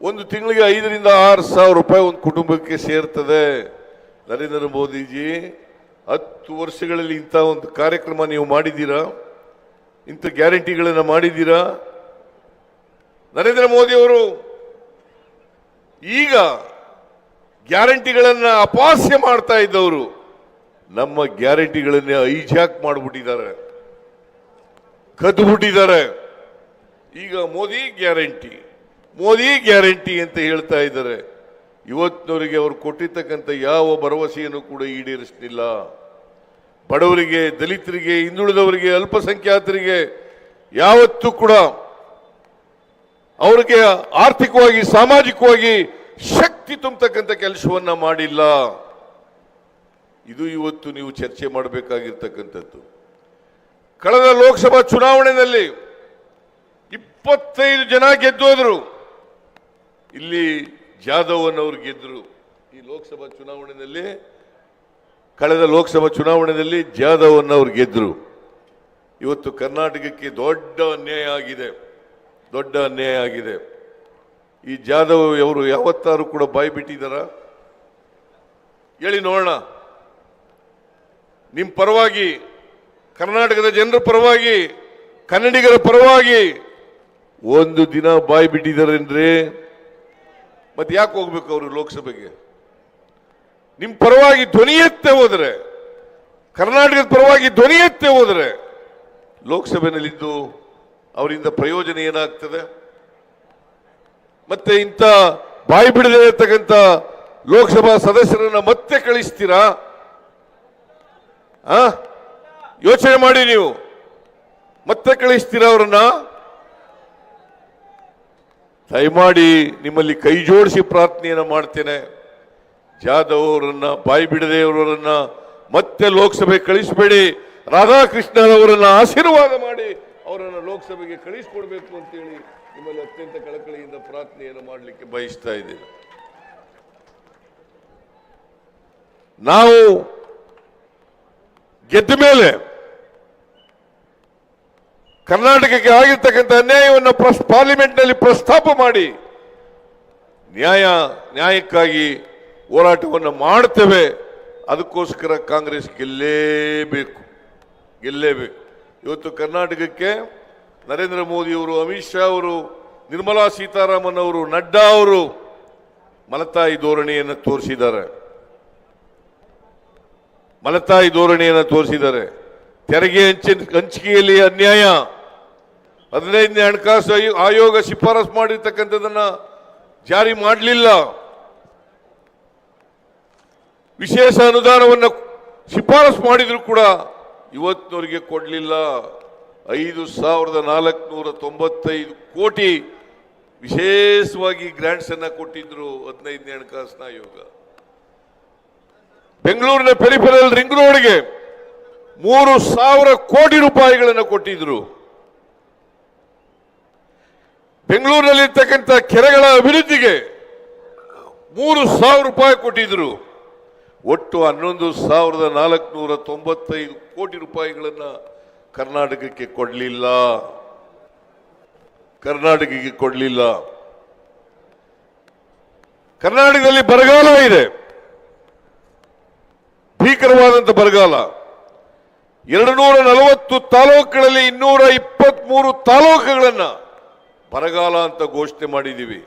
ಒಂದು ತಿಂಗಳಿಗೆ 5ರಿಂದ 6,000 ರೂಪಾಯಿ ಒಂದು ಕುಟುಂಬಕ್ಕೆ ಸೇರ್ತದೆ. ನರೇಂದ್ರ ಮೋದಿಜಿ 10 ವರ್ಷಗಳಲ್ಲಿ ಇಂಥ ಒಂದು ಕಾರ್ಯಕ್ರಮ ನೀವು ಮಾಡಿದ್ದೀರಾ? ಇಂಥ ಗ್ಯಾರಂಟಿಗಳನ್ನು ಮಾಡಿದ್ದೀರಾ? ನರೇಂದ್ರ ಮೋದಿ ಅವರು ಈಗ ಗ್ಯಾರಂಟಿಗಳನ್ನು ಅಪಹಾಸ್ಯ ಮಾಡ್ತಾ ಇದ್ದವರು ನಮ್ಮ ಗ್ಯಾರಂಟಿಗಳನ್ನೇ ಹೈಜಾಕ್ ಮಾಡಿಬಿಟ್ಟಿದ್ದಾರೆ, ಕದ್ದುಬಿಟ್ಟಿದ್ದಾರೆ. ಈಗ ಮೋದಿ ಗ್ಯಾರಂಟಿ ಅಂತ ಹೇಳ್ತಾ ಇದ್ದಾರೆ. ಇವತ್ತಿನವರಿಗೆ ಅವರು ಕೊಟ್ಟಿರ್ತಕ್ಕಂಥ ಯಾವ ಭರವಸೆಯನ್ನು ಕೂಡ ಈಡೇರಿಸಲಿಲ್ಲ. ಬಡವರಿಗೆ, ದಲಿತರಿಗೆ, ಹಿಂದುಳಿದವರಿಗೆ, ಅಲ್ಪಸಂಖ್ಯಾತರಿಗೆ ಯಾವತ್ತೂ ಕೂಡ ಅವರಿಗೆ ಆರ್ಥಿಕವಾಗಿ, ಸಾಮಾಜಿಕವಾಗಿ ಶಕ್ತಿ ತುಂಬತಕ್ಕಂಥ ಕೆಲಸವನ್ನ ಮಾಡಿಲ್ಲ. ಇದು ಇವತ್ತು ನೀವು ಚರ್ಚೆ ಮಾಡಬೇಕಾಗಿರ್ತಕ್ಕಂಥದ್ದು. ಕಳೆದ ಲೋಕಸಭಾ ಚುನಾವಣೆಯಲ್ಲಿ 25 ಜನ ಗೆದ್ದೋದ್ರು. ಇಲ್ಲಿ ಜಾಧವ್ ಅನ್ನೋರು ಗೆದ್ರು. ಈ ಲೋಕಸಭಾ ಚುನಾವಣೆಯಲ್ಲಿ, ಕಳೆದ ಲೋಕಸಭಾ ಚುನಾವಣೆಯಲ್ಲಿ ಜಾಧವ್ ಅನ್ನೋರು ಗೆದ್ರು. ಇವತ್ತು ಕರ್ನಾಟಕಕ್ಕೆ ದೊಡ್ಡ ಅನ್ಯಾಯ ಆಗಿದೆ. ಈ ಜಾಧವ್ ಅವರು ಯಾವತ್ತಾರು ಕೂಡ ಬಾಯಿ ಬಿಟ್ಟಿದ್ದಾರ? ಹೇಳಿ ನೋಡೋಣ. ನಿಮ್ಮ ಪರವಾಗಿ, ಕರ್ನಾಟಕದ ಜನರ ಪರವಾಗಿ, ಕನ್ನಡಿಗರ ಪರವಾಗಿ ಒಂದು ದಿನ ಬಾಯಿ ಬಿಟ್ಟಿದ್ದಾರೇನ್ರಿ? ಮತ್ತೆ ಯಾಕೆ ಹೋಗ್ಬೇಕು ಅವರು ಲೋಕಸಭೆಗೆ? ನಿಮ್ಮ ಪರವಾಗಿ ಧ್ವನಿ ಎತ್ತೆ ಹೋದ್ರೆ, ಕರ್ನಾಟಕದ ಪರವಾಗಿ ಧ್ವನಿ ಎತ್ತೆ ಹೋದ್ರೆ ಲೋಕಸಭೆಯಲ್ಲಿದ್ದು ಅವರಿಂದ ಪ್ರಯೋಜನ ಏನಾಗ್ತದೆ? ಮತ್ತೆ ಇಂಥ ಬಾಯಿ ಬಿಡದೇ ಇರತಕ್ಕಂಥ ಲೋಕಸಭಾ ಸದಸ್ಯರನ್ನ ಮತ್ತೆ ಕಳಿಸ್ತೀರಾ? ಯೋಚನೆ ಮಾಡಿ. ನೀವು ಮತ್ತೆ ಕಳಿಸ್ತೀರಾ ಅವರನ್ನ? ದಯಮಾಡಿ ನಿಮ್ಮಲ್ಲಿ ಕೈ ಜೋಡಿಸಿ ಪ್ರಾರ್ಥನೆಯನ್ನ ಮಾಡ್ತೇನೆ. ಜಾಧವ್ ಅವರನ್ನ, ಬಾಯಿ ಬಿಡದೆ ಅವರನ್ನ ಮತ್ತೆ ಲೋಕಸಭೆ ಕಳಿಸಬೇಡಿ. ರಾಧಾಕೃಷ್ಣರವರನ್ನ ಆಶೀರ್ವಾದ ಮಾಡಿ ಅವರನ್ನು ಲೋಕಸಭೆಗೆ ಕಳಿಸಿಕೊಡ್ಬೇಕು ಅಂತೇಳಿ ನಿಮ್ಮಲ್ಲಿ ಅತ್ಯಂತ ಕಳಕಳಿಯಿಂದ ಪ್ರಾರ್ಥನೆಯನ್ನು ಮಾಡಲಿಕ್ಕೆ ಬಯಸ್ತಾ ಇದ್ದೇನೆ. ನಾವು ಗೆದ್ದ ಮೇಲೆ ಕರ್ನಾಟಕಕ್ಕೆ ಅನ್ಯಾಯವನ್ನು ಪಾರ್ಲಿಮೆಂಟ್ನಲ್ಲಿ ಪ್ರಸ್ತಾಪ ಮಾಡಿ ನ್ಯಾಯಕ್ಕಾಗಿ ಹೋರಾಟವನ್ನು ಮಾಡ್ತೇವೆ. ಅದಕ್ಕೋಸ್ಕರ ಕಾಂಗ್ರೆಸ್ ಗೆಲ್ಲೇಬೇಕು. ಇವತ್ತು ಕರ್ನಾಟಕಕ್ಕೆ ನರೇಂದ್ರ ಮೋದಿ ಅವರು, ಅಮಿತ್ ಶಾ ಅವರು, ನಿರ್ಮಲಾ ಸೀತಾರಾಮನ್ ಅವರು, ನಡ್ಡಾ ಅವರು ಮಲತಾಯಿ ಧೋರಣೆಯನ್ನು ತೋರಿಸಿದ್ದಾರೆ. ತೆರಿಗೆ ಹಂಚಿಕೆಯಲ್ಲಿ ಅನ್ಯಾಯ, 15ನೇ ಹಣಕಾಸು ಆಯೋಗ ಶಿಫಾರಸು ಮಾಡಿರ್ತಕ್ಕಂಥದನ್ನ ಜಾರಿ ಮಾಡಲಿಲ್ಲ. ವಿಶೇಷ ಅನುದಾನವನ್ನು ಶಿಫಾರಸು ಮಾಡಿದ್ರು ಕೂಡ ಇವತ್ತಿನವರಿಗೆ ಕೊಡಲಿಲ್ಲ. 5,495 ಕೋಟಿ ವಿಶೇಷವಾಗಿ ಗ್ರಾಂಟ್ಸ್ ಅನ್ನ ಕೊಟ್ಟಿದ್ರು 15ನೇ ಹಣಕಾಸಿನ ಆಯೋಗ. ಬೆಂಗಳೂರಿನ ಪೆರಿಫೆರಲ್ ರಿಂಗ್ ರೋಡ್ಗೆ 3,000 ಕೋಟಿ ರೂಪಾಯಿಗಳನ್ನು ಕೊಟ್ಟಿದ್ರು. ಬೆಂಗಳೂರಿನಲ್ಲಿರ್ತಕ್ಕಂಥ ಕೆರೆಗಳ ಅಭಿವೃದ್ಧಿಗೆ 3,000 ರೂಪಾಯಿ ಕೊಟ್ಟಿದ್ರು. ಒಟ್ಟು 11,495 ಕೋಟಿ ರೂಪಾಯಿಗಳನ್ನ ಕರ್ನಾಟಕಕ್ಕೆ ಕೊಡಲಿಲ್ಲ. ಕರ್ನಾಟಕದಲ್ಲಿ ಬರಗಾಲ ಇದೆ, ಭೀಕರವಾದಂಥ ಬರಗಾಲ. 240 ತಾಲೂಕುಗಳಲ್ಲಿ 223 ತಾಲೂಕುಗಳನ್ನ ಬರಗಾಲ ಅಂತ ಘೋಷಣೆ ಮಾಡಿದ್ದೀವಿ.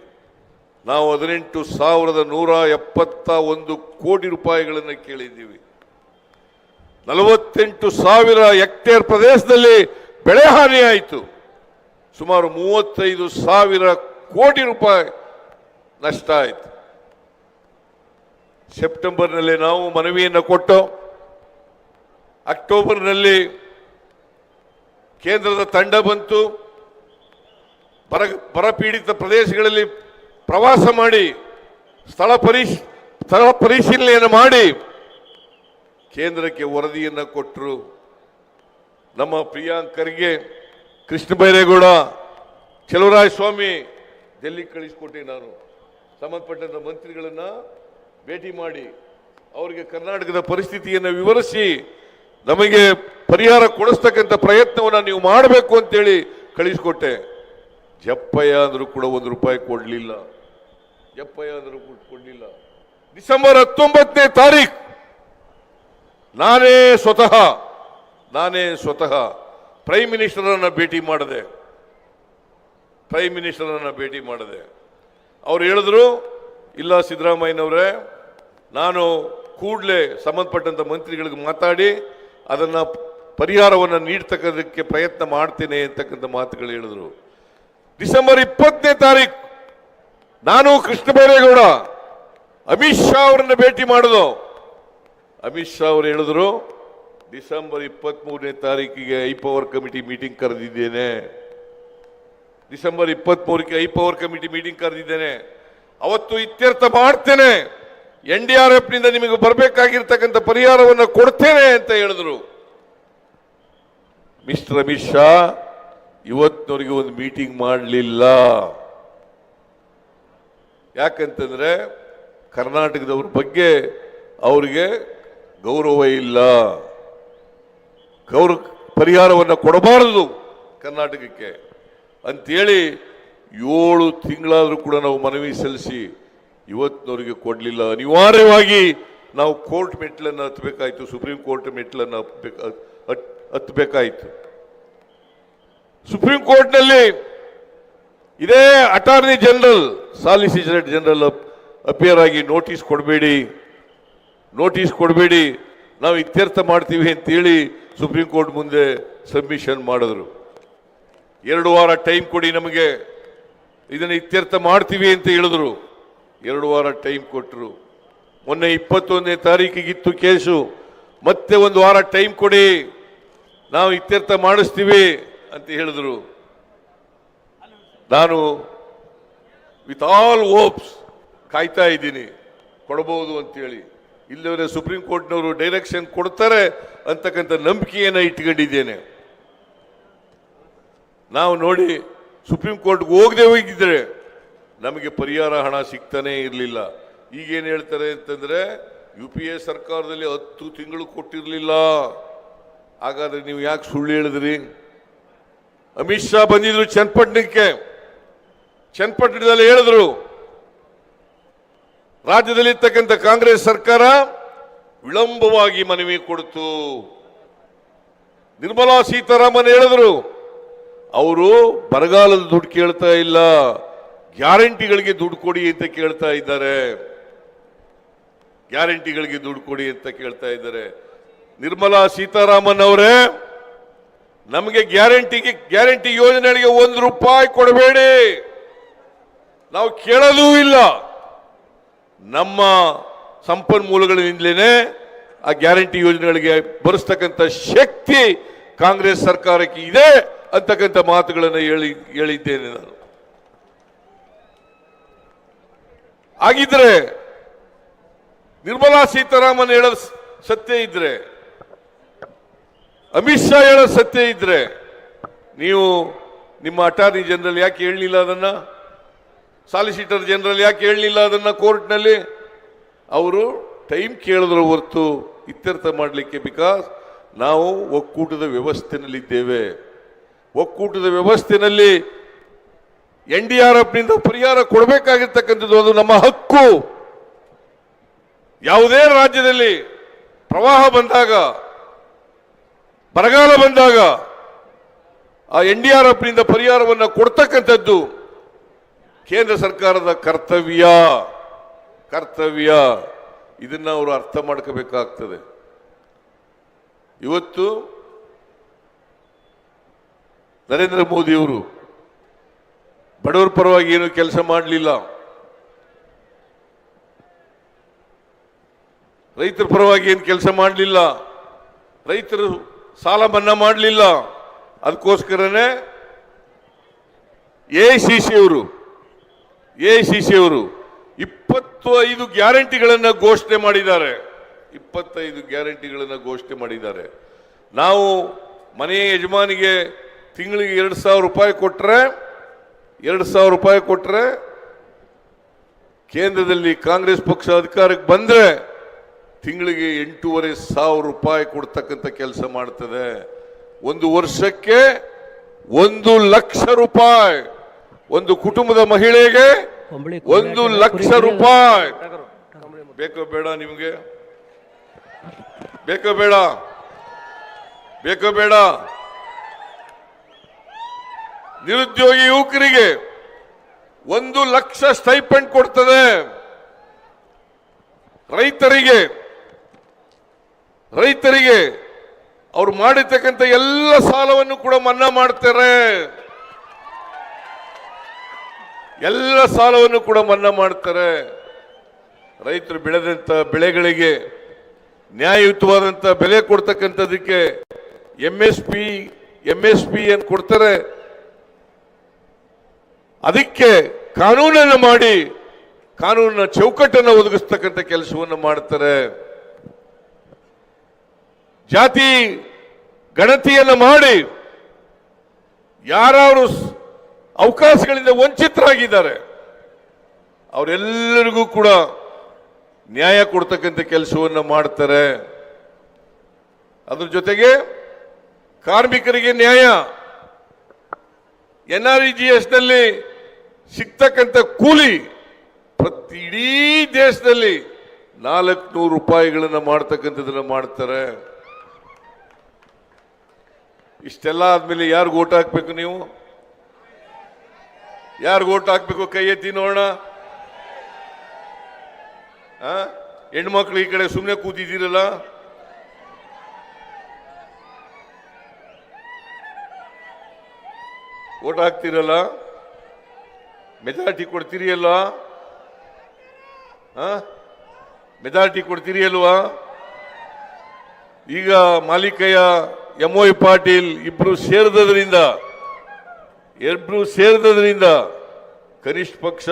ನಾವು 18,171 ಕೋಟಿ ರೂಪಾಯಿಗಳನ್ನು ಕೇಳಿದ್ದೀವಿ. 48,000 ಹೆಕ್ಟೇರ್ ಪ್ರದೇಶದಲ್ಲಿ ಬೆಳೆ ಹಾನಿಯಾಯಿತು. ಸುಮಾರು 35,000 ಕೋಟಿ ರೂಪಾಯಿ ನಷ್ಟ ಆಯಿತು. ಸೆಪ್ಟೆಂಬರ್ನಲ್ಲಿ ನಾವು ಮನವಿಯನ್ನು ಕೊಟ್ಟು, ಅಕ್ಟೋಬರ್ನಲ್ಲಿ ಕೇಂದ್ರದ ತಂಡ ಬಂತು. ಬರಪೀಡಿತ ಪ್ರದೇಶಗಳಲ್ಲಿ ಪ್ರವಾಸ ಮಾಡಿ ಸ್ಥಳ ಪರಿಶೀಲನೆಯನ್ನು ಮಾಡಿ ಕೇಂದ್ರಕ್ಕೆ ವರದಿಯನ್ನು ಕೊಟ್ಟರು. ನಮ್ಮ ಪ್ರಿಯಾಂಕ್ ಖರ್ಗೆ, ಕೃಷ್ಣ ಬೈರೇಗೌಡ, ಚಲುವರಾಯ ಸ್ವಾಮಿ ಡೆಲ್ಲಿ ಕಳಿಸಿಕೊಟ್ಟೆ. ನಾನು ಸಂಬಂಧಪಟ್ಟಂತ ಮಂತ್ರಿಗಳನ್ನ ಭೇಟಿ ಮಾಡಿ ಅವರಿಗೆ ಕರ್ನಾಟಕದ ಪರಿಸ್ಥಿತಿಯನ್ನು ವಿವರಿಸಿ ನಮಗೆ ಪರಿಹಾರ ಕೊಡಿಸ್ತಕ್ಕಂಥ ಪ್ರಯತ್ನವನ್ನು ನೀವು ಮಾಡಬೇಕು ಅಂತೇಳಿ ಕಳಿಸಿಕೊಟ್ಟೆ. ಜಪ್ಪಯ್ಯ ಅಂದ್ರೂ ಕೂಡ 1 ರೂಪಾಯಿ ಕೊಡಲಿಲ್ಲ. ಡಿಸೆಂಬರ್ 19ನೇ ತಾರೀಕು ನಾನೇ ಸ್ವತಃ ಪ್ರೈಮ್ ಮಿನಿಸ್ಟರನ್ನ ಭೇಟಿ ಮಾಡಿದೆ. ಅವ್ರು ಹೇಳಿದ್ರು, ಇಲ್ಲ ಸಿದ್ದರಾಮಯ್ಯನವರೇ, ನಾನು ಕೂಡಲೇ ಸಂಬಂಧಪಟ್ಟಂತ ಮಂತ್ರಿಗಳಿಗೆ ಮಾತಾಡಿ ಅದನ್ನ ಪರಿಹಾರವನ್ನು ನೀಡ್ತಕ್ಕಂಥಕ್ಕೆ ಪ್ರಯತ್ನ ಮಾಡ್ತೇನೆ ಅಂತಕ್ಕಂಥ ಮಾತುಗಳು ಹೇಳಿದ್ರು. ಡಿಸೆಂಬರ್ 20ನೇ ತಾರೀಕು ನಾನು ಕೃಷ್ಣ ಬೈರೇಗೌಡ ಅಮಿತ್ ಶಾ ಅವರನ್ನ ಭೇಟಿ ಮಾಡಿದ್ರು. ಅಮಿತ್ ಶಾ ಅವರು ಹೇಳಿದ್ರು ಡಿಸೆಂಬರ್ 23ನೇ ತಾರೀಕಿಗೆ ಐಪವರ್ ಕಮಿಟಿ ಮೀಟಿಂಗ್ ಕರೆದಿದ್ದೇನೆ. ಡಿಸೆಂಬರ್ 23ಕ್ಕೆ ಐಪವರ್ ಕಮಿಟಿ ಮೀಟಿಂಗ್ ಕರೆದಿದ್ದೇನೆ. ಅವತ್ತು ಇತ್ಯರ್ಥ ಮಾಡ್ತೇನೆ, NDRF ನಿಂದ ನಿಮಗೆ ಬರಬೇಕಾಗಿರ್ತಕ್ಕಂಥ ಪರಿಹಾರವನ್ನು ಕೊಡ್ತೇನೆ ಅಂತ ಹೇಳಿದ್ರು. ಮಿಸ್ಟರ್ ಅಮಿತ್ ಶಾ ಇವತ್ತಿನವರೆಗೆ ಒಂದು ಮೀಟಿಂಗ್ ಮಾಡಲಿಲ್ಲ. ಯಾಕಂತಂದ್ರೆ ಕರ್ನಾಟಕದವ್ರ ಬಗ್ಗೆ ಅವರಿಗೆ ಗೌರವ ಇಲ್ಲ. ಪರಿಹಾರವನ್ನು ಕೊಡಬಾರದು ಕರ್ನಾಟಕಕ್ಕೆ ಅಂತೇಳಿ 7 ತಿಂಗಳಾದರೂ ಕೂಡ ನಾವು ಮನವಿ ಸಲ್ಲಿಸಿ ಇವತ್ತಿನವರಿಗೆ ಕೊಡಲಿಲ್ಲ. ಅನಿವಾರ್ಯವಾಗಿ ನಾವು ಕೋರ್ಟ್ ಮೆಟ್ಲನ್ನು ಹತ್ತಬೇಕಾಯ್ತು, ಸುಪ್ರೀಂ ಕೋರ್ಟ್ ಮೆಟ್ಲನ್ನು ಹತ್ತಬೇಕಾಯ್ತು. ಸುಪ್ರೀಂ ಕೋರ್ಟ್ನಲ್ಲಿ ಇದೇ attorney general, solicitor general appear ಆಗಿ ನೋಟಿಸ್ ಕೊಡಬೇಡಿ, ನಾವು ಇತ್ಯರ್ಥ ಮಾಡ್ತೀವಿ ಅಂತೇಳಿ ಸುಪ್ರೀಂ ಕೋರ್ಟ್ ಮುಂದೆ ಸಬ್ಮಿಷನ್ ಮಾಡಿದ್ರು. 2 ವಾರ ಟೈಮ್ ಕೊಡಿ ನಮಗೆ, ಇದನ್ನು ಇತ್ಯರ್ಥ ಮಾಡ್ತೀವಿ ಅಂತ ಹೇಳಿದ್ರು. 2 ವಾರ ಟೈಮ್ ಕೊಟ್ಟರು. ಮೊನ್ನೆ 21ನೇ ತಾರೀಕಿಗಿತ್ತು ಕೇಸು, ಮತ್ತೆ 1 ವಾರ ಟೈಮ್ ಕೊಡಿ, ನಾವು ಇತ್ಯರ್ಥ ಮಾಡಿಸ್ತೀವಿ ಅಂತ ಹೇಳಿದ್ರು. ನಾನು ವಿತ್ ಆಲ್ ಹೋಪ್ಸ್ ಕಾಯ್ತಾ ಇದ್ದೀನಿ ಕೊಡಬಹುದು ಅಂತೇಳಿ. ಇಲ್ಲವರೆ ಸುಪ್ರೀಂ ಕೋರ್ಟ್ನವರು ಡೈರೆಕ್ಷನ್ ಕೊಡ್ತಾರೆ ಅಂತಕ್ಕಂಥ ನಂಬಿಕೆಯನ್ನು ಇಟ್ಕೊಂಡಿದ್ದೇನೆ. ನಾವು ನೋಡಿ ಸುಪ್ರೀಂ ಕೋರ್ಟ್ಗೆ ಹೋಗಿದ್ರೆ ನಮಗೆ ಪರಿಹಾರ ಹಣ ಸಿಗ್ತಾನೆ ಇರಲಿಲ್ಲ. ಈಗೇನು ಹೇಳ್ತಾರೆ ಅಂತಂದ್ರೆ UPA ಸರ್ಕಾರದಲ್ಲಿ 10 ತಿಂಗಳು ಕೊಟ್ಟಿರಲಿಲ್ಲ. ಹಾಗಾದ್ರೆ ನೀವು ಯಾಕೆ ಸುಳ್ಳು ಹೇಳಿದ್ರಿ? ಅಮಿತ್ ಶಾ ಬಂದಿದ್ರು ಚನ್ನಪಟ್ಟಣದಲ್ಲಿ ಹೇಳಿದ್ರು ರಾಜ್ಯದಲ್ಲಿ ಇರ್ತಕ್ಕಂಥ ಕಾಂಗ್ರೆಸ್ ಸರ್ಕಾರ ವಿಳಂಬವಾಗಿ ಮನವಿ ಕೊಡ್ತು. ನಿರ್ಮಲಾ ಸೀತಾರಾಮನ್ ಹೇಳಿದ್ರು ಅವರು ಬರಗಾಲದ ದುಡ್ಡು ಕೇಳ್ತಾ ಇಲ್ಲ, ಗ್ಯಾರಂಟಿಗಳಿಗೆ ದುಡ್ಡು ಕೊಡಿ ಅಂತ ಕೇಳ್ತಾ ಇದ್ದಾರೆ. ನಿರ್ಮಲಾ ಸೀತಾರಾಮನ್ ಅವರೇ, ನಮಗೆ ಗ್ಯಾರಂಟಿ ಯೋಜನೆಗಳಿಗೆ 1 ರೂಪಾಯಿ ಕೊಡಬೇಡಿ, ನಾವು ಕೇಳೋದೂ ಇಲ್ಲ. ನಮ್ಮ ಸಂಪನ್ಮೂಲಗಳಿಂದಲೇ ಆ ಗ್ಯಾರಂಟಿ ಯೋಜನೆಗಳಿಗೆ ಬರೆಸ್ತಕ್ಕಂಥ ಶಕ್ತಿ ಕಾಂಗ್ರೆಸ್ ಸರ್ಕಾರಕ್ಕೆ ಇದೆ ಅಂತಕ್ಕಂಥ ಮಾತುಗಳನ್ನು ಹೇಳಿದ್ದೇನೆ ನಾನು. ಹಾಗಿದ್ರೆ ನಿರ್ಮಲಾ ಸೀತಾರಾಮನ್ ಹೇಳೋ ಸತ್ಯ ಇದ್ರೆ, ಅಮಿತ್ ಶಾ ಹೇಳೋ ಸತ್ಯ ಇದ್ರೆ, ನೀವು ನಿಮ್ಮ ಅಟಾರ್ನಿ ಜನರಲ್ ಯಾಕೆ ಹೇಳಲಿಲ್ಲ ಅದನ್ನ? ಸಾಲಿಸಿಟರ್ ಜನರಲ್ ಯಾಕೆ ಹೇಳಲಿಲ್ಲ ಅದನ್ನ ಕೋರ್ಟ್ನಲ್ಲಿ? ಅವರು ಟೈಮ್ ಕೇಳಿದ್ರು ಹೊರತು ಇತ್ಯರ್ಥ ಮಾಡಲಿಕ್ಕೆ. ಬಿಕಾಸ್ ನಾವು ಒಕ್ಕೂಟದ ವ್ಯವಸ್ಥೆನಲ್ಲಿದ್ದೇವೆ. ಒಕ್ಕೂಟದ ವ್ಯವಸ್ಥೆನಲ್ಲಿ NDRF ನಿಂದ ಪರಿಹಾರ ಕೊಡಬೇಕಾಗಿರ್ತಕ್ಕಂಥದ್ದು ಅದು ನಮ್ಮ ಹಕ್ಕು. ಯಾವುದೇ ರಾಜ್ಯದಲ್ಲಿ ಪ್ರವಾಹ ಬಂದಾಗ, ಬರಗಾಲ ಬಂದಾಗ ಆ NDRF ನಿಂದ ಪರಿಹಾರವನ್ನು ಕೊಡ್ತಕ್ಕಂಥದ್ದು ಕೇಂದ್ರ ಸರ್ಕಾರದ ಕರ್ತವ್ಯ. ಇದನ್ನ ಅವರು ಅರ್ಥ ಮಾಡ್ಕೋಬೇಕಾಗ್ತದೆ. ಇವತ್ತು ನರೇಂದ್ರ ಮೋದಿ ಅವರು ಬಡವರ ಪರವಾಗಿ ಏನು ಕೆಲಸ ಮಾಡಲಿಲ್ಲ, ರೈತರ ಪರವಾಗಿ ಏನು ಕೆಲಸ ಮಾಡಲಿಲ್ಲ, ರೈತರು ಸಾಲ ಮನ್ನಾ ಮಾಡಲಿಲ್ಲ. ಅದಕ್ಕೋಸ್ಕರನೇ AICC ಅವರು 25 ಗ್ಯಾರಂಟಿಗಳನ್ನು ಘೋಷಣೆ ಮಾಡಿದ್ದಾರೆ. 25 ಗ್ಯಾರಂಟಿಗಳನ್ನು ಘೋಷಣೆ ಮಾಡಿದ್ದಾರೆ. ನಾವು ಮನೆಯ ಯಜಮಾನಿಗೆ ತಿಂಗಳಿಗೆ 2,000 ರೂಪಾಯಿ ಕೊಟ್ರೆ ಕೇಂದ್ರದಲ್ಲಿ ಕಾಂಗ್ರೆಸ್ ಪಕ್ಷ ಅಧಿಕಾರಕ್ಕೆ ಬಂದ್ರೆ ತಿಂಗಳಿಗೆ 8,500 ರೂಪಾಯಿ ಕೊಡ್ತಕ್ಕಂಥ ಕೆಲಸ ಮಾಡ್ತದೆ. 1 ವರ್ಷಕ್ಕೆ 1 ಲಕ್ಷ ರೂಪಾಯಿ. ಒಂದು ಕುಟುಂಬದ ಮಹಿಳೆಗೆ 1 ಲಕ್ಷ ರೂಪಾಯಿ. ಬೇಕೋ ಬೇಡ ನಿಮಗೆ? ಬೇಕೋ ಬೇಡ? ನಿರುದ್ಯೋಗಿ ಯುವಕರಿಗೆ 1 ಲಕ್ಷ ಸ್ಟೈಪೆಂಡ್ ಕೊಡ್ತದೆ. ರೈತರಿಗೆ ರೈತರಿಗೆ ಅವರು ಮಾಡಿರ್ತಕ್ಕಂಥ ಎಲ್ಲ ಸಾಲವನ್ನು ಕೂಡ ಮನ್ನಾ ಮಾಡ್ತಾರೆ. ಎಲ್ಲ ಸಾಲವನ್ನು ಕೂಡ ಮನ್ನಾ ಮಾಡ್ತಾರೆ. ರೈತರು ಬೆಳೆದಂತ ಬೆಳೆಗಳಿಗೆ ನ್ಯಾಯಯುತವಾದಂತ ಬೆಲೆ ಕೊಡ್ತಕ್ಕಂಥದಕ್ಕೆ ಎಂಎಸ್ಪಿ ಏನು ಕೊಡ್ತಾರೆ, ಅದಕ್ಕೆ ಕಾನೂನನ್ನು ಮಾಡಿ ಕಾನೂನಿನ ಚೌಕಟ್ಟನ್ನು ಒದಗಿಸ್ತಕ್ಕಂಥ ಕೆಲಸವನ್ನು ಮಾಡ್ತಾರೆ. ಜಾತಿ ಗಣತಿಯನ್ನು ಮಾಡಿ ಯಾರು ಅವಕಾಶಗಳಿಂದ ವಂಚಿತರಾಗಿದ್ದಾರೆ ಅವರೆಲ್ಲರಿಗೂ ಕೂಡ ನ್ಯಾಯ ಕೊಡ್ತಕ್ಕಂಥ ಕೆಲಸವನ್ನು ಮಾಡ್ತಾರೆ. ಅದ್ರ ಜೊತೆಗೆ ಕಾರ್ಮಿಕರಿಗೆ ನ್ಯಾಯ, NREGS ನಲ್ಲಿ ಸಿಗ್ತಕ್ಕಂಥ ಕೂಲಿ ಪ್ರತಿ ಇಡೀ ದೇಶದಲ್ಲಿ 400 ರೂಪಾಯಿಗಳನ್ನು ಮಾಡ್ತಕ್ಕಂಥದನ್ನ ಮಾಡ್ತಾರೆ. ಇಷ್ಟೆಲ್ಲ ಆದ್ಮೇಲೆ ಯಾರು ಓಟ್ ಹಾಕ್ಬೇಕು? ನೀವು ಯಾರು ಓಟ್ ಹಾಕ್ಬೇಕು? ಕೈ ಎತ್ತಿ ನೋಡೋಣ. ಹೆಣ್ಮಕ್ಳು ಈ ಕಡೆ ಸುಮ್ಮನೆ ಕೂತಿದ್ದೀರಲ್ಲ, ಓಟ್ ಹಾಕ್ತಿರಲ್ಲ, ಮೆಜಾರಿಟಿ ಕೊಡ್ತೀರಿ ಅಲ್ವಾ? ಮೆಜಾರಿಟಿ ಕೊಡ್ತೀರಿ ಅಲ್ವಾ? ಈಗ ಮಾಲಿಕಯ್ಯ MOI ಪಾಟೀಲ್ ಇಬ್ರು ಸೇರಿದ್ರಿಂದ ಕನಿಷ್ಠ ಪಕ್ಷ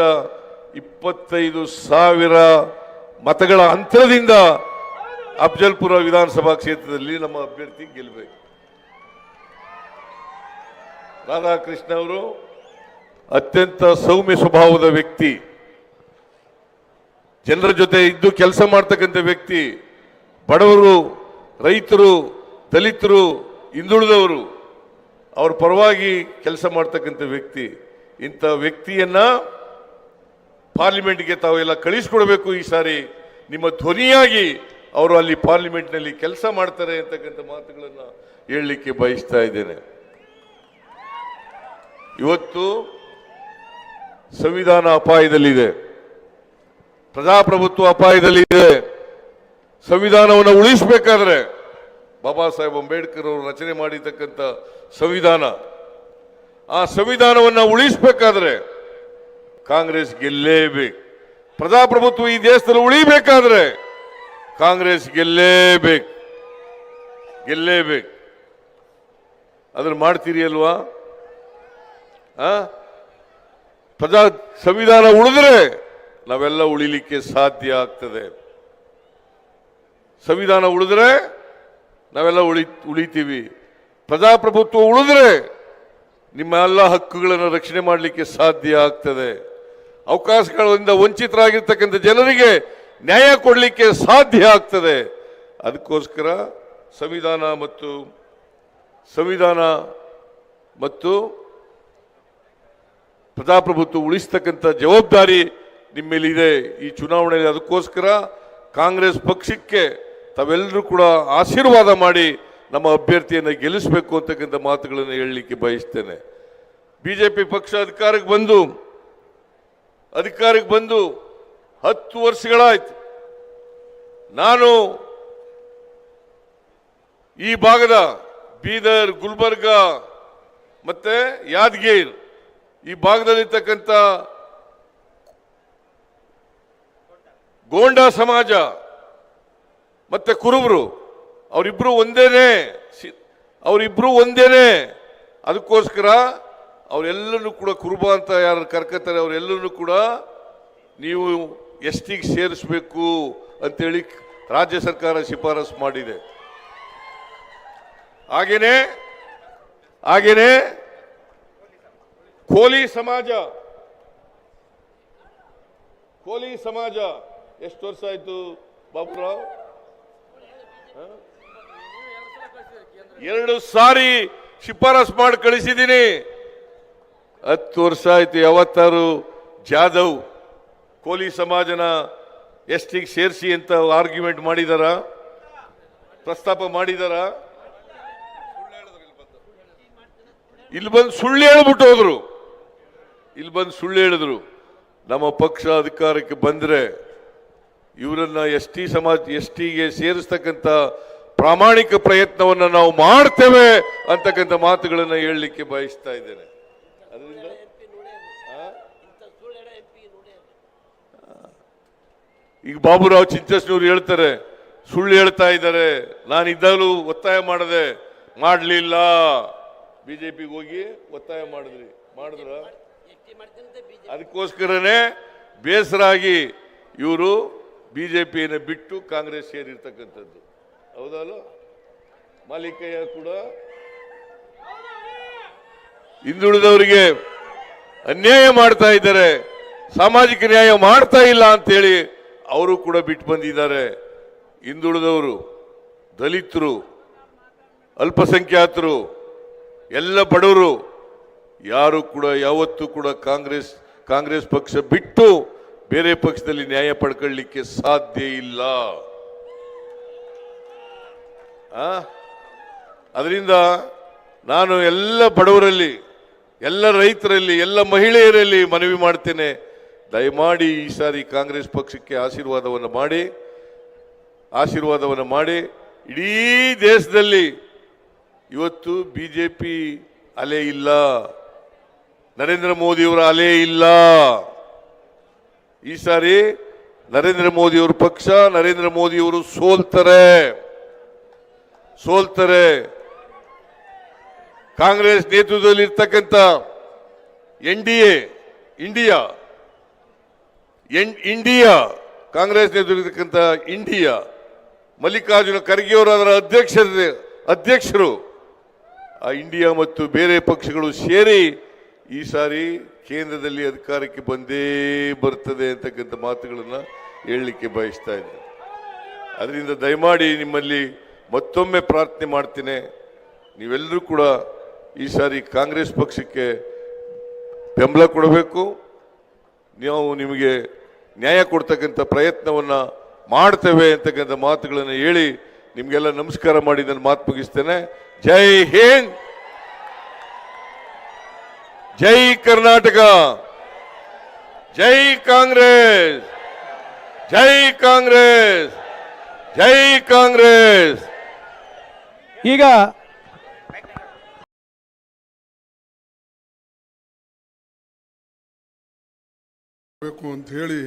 25,000 ಮತಗಳ ಅಂತರದಿಂದ ಅಫಜಲ್ಪುರ ವಿಧಾನಸಭಾ ಕ್ಷೇತ್ರದಲ್ಲಿ ನಮ್ಮ ಅಭ್ಯರ್ಥಿ ಗೆಲ್ಲಬೇಕು. ರಾಧಾಕೃಷ್ಣ ಅವರು ಅತ್ಯಂತ ಸೌಮ್ಯ ಸ್ವಭಾವದ ವ್ಯಕ್ತಿ, ಜನರ ಜೊತೆ ಇದ್ದು ಕೆಲಸ ಮಾಡ್ತಕ್ಕಂಥ ವ್ಯಕ್ತಿ, ಬಡವರು, ರೈತರು, ದಲಿತರು, ಹಿಂದುಳಿದವರು ಅವ್ರ ಪರವಾಗಿ ಕೆಲಸ ಮಾಡ್ತಕ್ಕಂಥ ವ್ಯಕ್ತಿ. ಇಂಥ ವ್ಯಕ್ತಿಯನ್ನ ಪಾರ್ಲಿಮೆಂಟ್ಗೆ ತಾವೆಲ್ಲ ಕಳಿಸ್ಕೊಡ್ಬೇಕು. ಈ ಸಾರಿ ನಿಮ್ಮ ಧ್ವನಿಯಾಗಿ ಅವರು ಅಲ್ಲಿ ಪಾರ್ಲಿಮೆಂಟ್ನಲ್ಲಿ ಕೆಲಸ ಮಾಡ್ತಾರೆ ಅಂತಕ್ಕಂಥ ಮಾತುಗಳನ್ನ ಹೇಳಲಿಕ್ಕೆ ಬಯಸ್ತಾ ಇದ್ದೇನೆ. ಇವತ್ತು ಸಂವಿಧಾನ ಅಪಾಯದಲ್ಲಿದೆ, ಪ್ರಜಾಪ್ರಭುತ್ವ ಅಪಾಯದಲ್ಲಿದೆ. ಸಂವಿಧಾನವನ್ನು ಉಳಿಸಬೇಕಾದ್ರೆ ಬಾಬಾ ಸಾಹೇಬ್ ಅಂಬೇಡ್ಕರ್ ಅವರು ರಚನೆ ಮಾಡಿರ್ತಕ್ಕಂಥ ಸಂವಿಧಾನ, ಆ ಸಂವಿಧಾನವನ್ನು ಉಳಿಸಬೇಕಾದ್ರೆ ಕಾಂಗ್ರೆಸ್ ಗೆಲ್ಲೇಬೇಕು. ಪ್ರಜಾಪ್ರಭುತ್ವ ಈ ದೇಶದಲ್ಲಿ ಉಳಿಬೇಕಾದ್ರೆ ಕಾಂಗ್ರೆಸ್ ಗೆಲ್ಲೇಬೇಕು. ಅದನ್ನು ಮಾಡ್ತೀರಿ ಅಲ್ವಾ? ಸಂವಿಧಾನ ಉಳಿದ್ರೆ ನಾವೆಲ್ಲ ಉಳಿಲಿಕ್ಕೆ ಸಾಧ್ಯ ಆಗ್ತದೆ. ಸಂವಿಧಾನ ಉಳಿದ್ರೆ ನಾವೆಲ್ಲ ಉಳಿತೀವಿ. ಪ್ರಜಾಪ್ರಭುತ್ವ ಉಳಿದ್ರೆ ನಿಮ್ಮ ಎಲ್ಲ ಹಕ್ಕುಗಳನ್ನು ರಕ್ಷಣೆ ಮಾಡಲಿಕ್ಕೆ ಸಾಧ್ಯ ಆಗ್ತದೆ. ಅವಕಾಶಗಳಿಂದ ವಂಚಿತರಾಗಿರ್ತಕ್ಕಂಥ ಜನರಿಗೆ ನ್ಯಾಯ ಕೊಡಲಿಕ್ಕೆ ಸಾಧ್ಯ ಆಗ್ತದೆ. ಅದಕ್ಕೋಸ್ಕರ ಸಂವಿಧಾನ ಮತ್ತು ಪ್ರಜಾಪ್ರಭುತ್ವ ಉಳಿಸ್ತಕ್ಕಂಥ ಜವಾಬ್ದಾರಿ ನಿಮ್ಮ ಮೇಲಿದೆ ಈ ಚುನಾವಣೆಯಲ್ಲಿ. ಅದಕ್ಕೋಸ್ಕರ ಕಾಂಗ್ರೆಸ್ ಪಕ್ಷಕ್ಕೆ ತಾವೆಲ್ಲರೂ ಕೂಡ ಆಶೀರ್ವಾದ ಮಾಡಿ ನಮ್ಮ ಅಭ್ಯರ್ಥಿಯನ್ನು ಗೆಲ್ಲಿಸಬೇಕು ಅಂತಕ್ಕಂಥ ಮಾತುಗಳನ್ನು ಹೇಳಲಿಕ್ಕೆ ಬಯಸ್ತೇನೆ. ಬಿಜೆಪಿ ಪಕ್ಷ ಅಧಿಕಾರಕ್ಕೆ ಬಂದು 10 ವರ್ಷಗಳಾಯ್ತು. ನಾನು ಈ ಭಾಗದ ಬೀದರ್, ಗುಲ್ಬರ್ಗ ಮತ್ತೆ ಯಾದಗಿರಿ ಈ ಭಾಗದಲ್ಲಿರ್ತಕ್ಕಂಥ ಗೋಂಡ ಸಮಾಜ ಮತ್ತೆ ಕುರುಬರು ಅವರಿಬ್ರು ಒಂದೇನೆ. ಅದಕ್ಕೋಸ್ಕರ ಅವರೆಲ್ಲರೂ ಕೂಡ ಕುರುಬ ಅಂತ ಯಾರು ಕರ್ಕತಾರೆ ಅವರೆಲ್ಲರೂ ಕೂಡ ನೀವು ST ಸೇರಿಸಬೇಕು ಅಂತೇಳಿ ರಾಜ್ಯ ಸರ್ಕಾರ ಶಿಫಾರಸು ಮಾಡಿದೆ. ಹಾಗೇನೆ ಕೋಲಿ ಸಮಾಜ ಎಷ್ಟು ವರ್ಷ ಆಯ್ತು ಬಾಬುರಾವ್? 2 ಸಾರಿ ಶಿಫಾರಸು ಮಾಡಿ ಕಳಿಸಿದ್ದೀನಿ. 10 ವರ್ಷ ಆಯ್ತು. ಯಾವತ್ತಾರು ಜಾಧವ್ ಕೋಲಿ ಸಮಾಜನ ST ಸೇರಿಸಿ ಅಂತ ಆರ್ಗ್ಯುಮೆಂಟ್ ಮಾಡಿದಾರ? ಪ್ರಸ್ತಾಪ ಮಾಡಿದಾರ? ಇಲ್ಲಿ ಬಂದು ಸುಳ್ಳು ಹೇಳಿದ್ರು. ನಮ್ಮ ಪಕ್ಷ ಅಧಿಕಾರಕ್ಕೆ ಬಂದ್ರೆ ಇವರನ್ನ ST ಗೆ ಸೇರಿಸ್ತಕ್ಕಂಥ ಪ್ರಾಮಾಣಿಕ ಪ್ರಯತ್ನವನ್ನು ನಾವು ಮಾಡ್ತೇವೆ ಅಂತಕ್ಕಂಥ ಮಾತುಗಳನ್ನು ಹೇಳಲಿಕ್ಕೆ ಬಯಸ್ತಾ ಇದ್ದೇನೆ. ಅದರಿಂದ ಈಗ ಬಾಬುರಾವ್ ಚಿಂಚಸ್ನೂರು ಹೇಳ್ತಾರೆ, ಸುಳ್ಳು ಹೇಳ್ತಾ ಇದ್ದಾರೆ, ನಾನಿದ್ದಾಗಲೂ ಒತ್ತಾಯ ಮಾಡದೆ, ಮಾಡಲಿಲ್ಲ. ಬಿಜೆಪಿಗೆ ಹೋಗಿ ಒತ್ತಾಯ ಮಾಡಿದ್ರ ಅದಕ್ಕೋಸ್ಕರನೇ ಬೇಸರಾಗಿ ಇವರು ಬಿಜೆಪಿಯನ್ನು ಬಿಟ್ಟು ಕಾಂಗ್ರೆಸ್ ಸೇರಿರ್ತಕ್ಕಂಥದ್ದು. ಹೌದಲ್ಲ? ಮಾಲಿಕಯ್ಯ ಕೂಡ ಹಿಂದುಳಿದವರಿಗೆ ಅನ್ಯಾಯ ಮಾಡ್ತಾ ಇದ್ದಾರೆ, ಸಾಮಾಜಿಕ ನ್ಯಾಯ ಮಾಡ್ತಾ ಇಲ್ಲ ಅಂತೇಳಿ ಅವರು ಕೂಡ ಬಿಟ್ಟು ಬಂದಿದ್ದಾರೆ. ಹಿಂದುಳಿದವರು, ದಲಿತರು, ಅಲ್ಪಸಂಖ್ಯಾತರು, ಎಲ್ಲ ಬಡವರು ಯಾರು ಕೂಡ ಯಾವತ್ತೂ ಕೂಡ ಕಾಂಗ್ರೆಸ್ ಪಕ್ಷ ಬಿಟ್ಟು ಬೇರೆ ಪಕ್ಷದಲ್ಲಿ ನ್ಯಾಯ ಪಡ್ಕೊಳ್ಳಿಕ್ಕೆ ಸಾಧ್ಯ ಇಲ್ಲ. ಅದರಿಂದ ನಾನು ಎಲ್ಲ ಬಡವರಲ್ಲಿ, ಎಲ್ಲ ರೈತರಲ್ಲಿ, ಎಲ್ಲ ಮಹಿಳೆಯರಲ್ಲಿ ಮನವಿ ಮಾಡ್ತೇನೆ, ದಯಮಾಡಿ ಈ ಸಾರಿ ಕಾಂಗ್ರೆಸ್ ಪಕ್ಷಕ್ಕೆ ಆಶೀರ್ವಾದವನ್ನು ಮಾಡಿ. ಇಡೀ ದೇಶದಲ್ಲಿ ಇವತ್ತು ಬಿಜೆಪಿ ಅಲೆ ಇಲ್ಲ, ನರೇಂದ್ರ ಮೋದಿಯವರ ಅಲೆ ಇಲ್ಲ. ಈ ಸಾರಿ ನರೇಂದ್ರ ಮೋದಿಯವರ ಪಕ್ಷ, ನರೇಂದ್ರ ಮೋದಿಯವರು ಸೋಲ್ತಾರೆ. ಕಾಂಗ್ರೆಸ್ ನೇತೃತ್ವದಲ್ಲಿ ಇರ್ತಕ್ಕಂಥ ಇಂಡಿಯಾ ಕಾಂಗ್ರೆಸ್ ನೇತೃತ್ವದ ಇಂಡಿಯಾ, ಮಲ್ಲಿಕಾರ್ಜುನ ಖರ್ಗೆ ಅವರು ಅದರ ಅಧ್ಯಕ್ಷರು, ಆ ಇಂಡಿಯಾ ಮತ್ತು ಬೇರೆ ಪಕ್ಷಗಳು ಸೇರಿ ಈ ಸಾರಿ ಕೇಂದ್ರದಲ್ಲಿ ಅಧಿಕಾರಕ್ಕೆ ಬಂದೇ ಬರ್ತದೆ ಅಂತಕ್ಕಂಥ ಮಾತುಗಳನ್ನು ಹೇಳಲಿಕ್ಕೆ ಬಯಸ್ತಾ ಇದ್ದೇನೆ. ಅದರಿಂದ ದಯಮಾಡಿ ನಿಮ್ಮಲ್ಲಿ ಮತ್ತೊಮ್ಮೆ ಪ್ರಾರ್ಥನೆ ಮಾಡ್ತೇನೆ, ನೀವೆಲ್ಲರೂ ಕೂಡ ಈ ಸಾರಿ ಕಾಂಗ್ರೆಸ್ ಪಕ್ಷಕ್ಕೆ ಬೆಂಬಲ ಕೊಡಬೇಕು. ನಿಮಗೆ ನ್ಯಾಯ ಕೊಡ್ತಕ್ಕಂಥ ಪ್ರಯತ್ನವನ್ನು ಮಾಡ್ತೇವೆ ಅಂತಕ್ಕಂಥ ಮಾತುಗಳನ್ನು ಹೇಳಿ ನಿಮಗೆಲ್ಲ ನಮಸ್ಕಾರ ಮಾಡಿ ನನ್ನ ಮಾತು ಮುಗಿಸ್ತೇನೆ. ಜೈ ಹಿಂದ್, ಜೈ ಕರ್ನಾಟಕ, ಜೈ ಕಾಂಗ್ರೆಸ್, ಜೈ ಕಾಂಗ್ರೆಸ್, ಜೈ ಕಾಂಗ್ರೆಸ್. ಈಗ ಬೇಕು ಅಂತ ಹೇಳಿ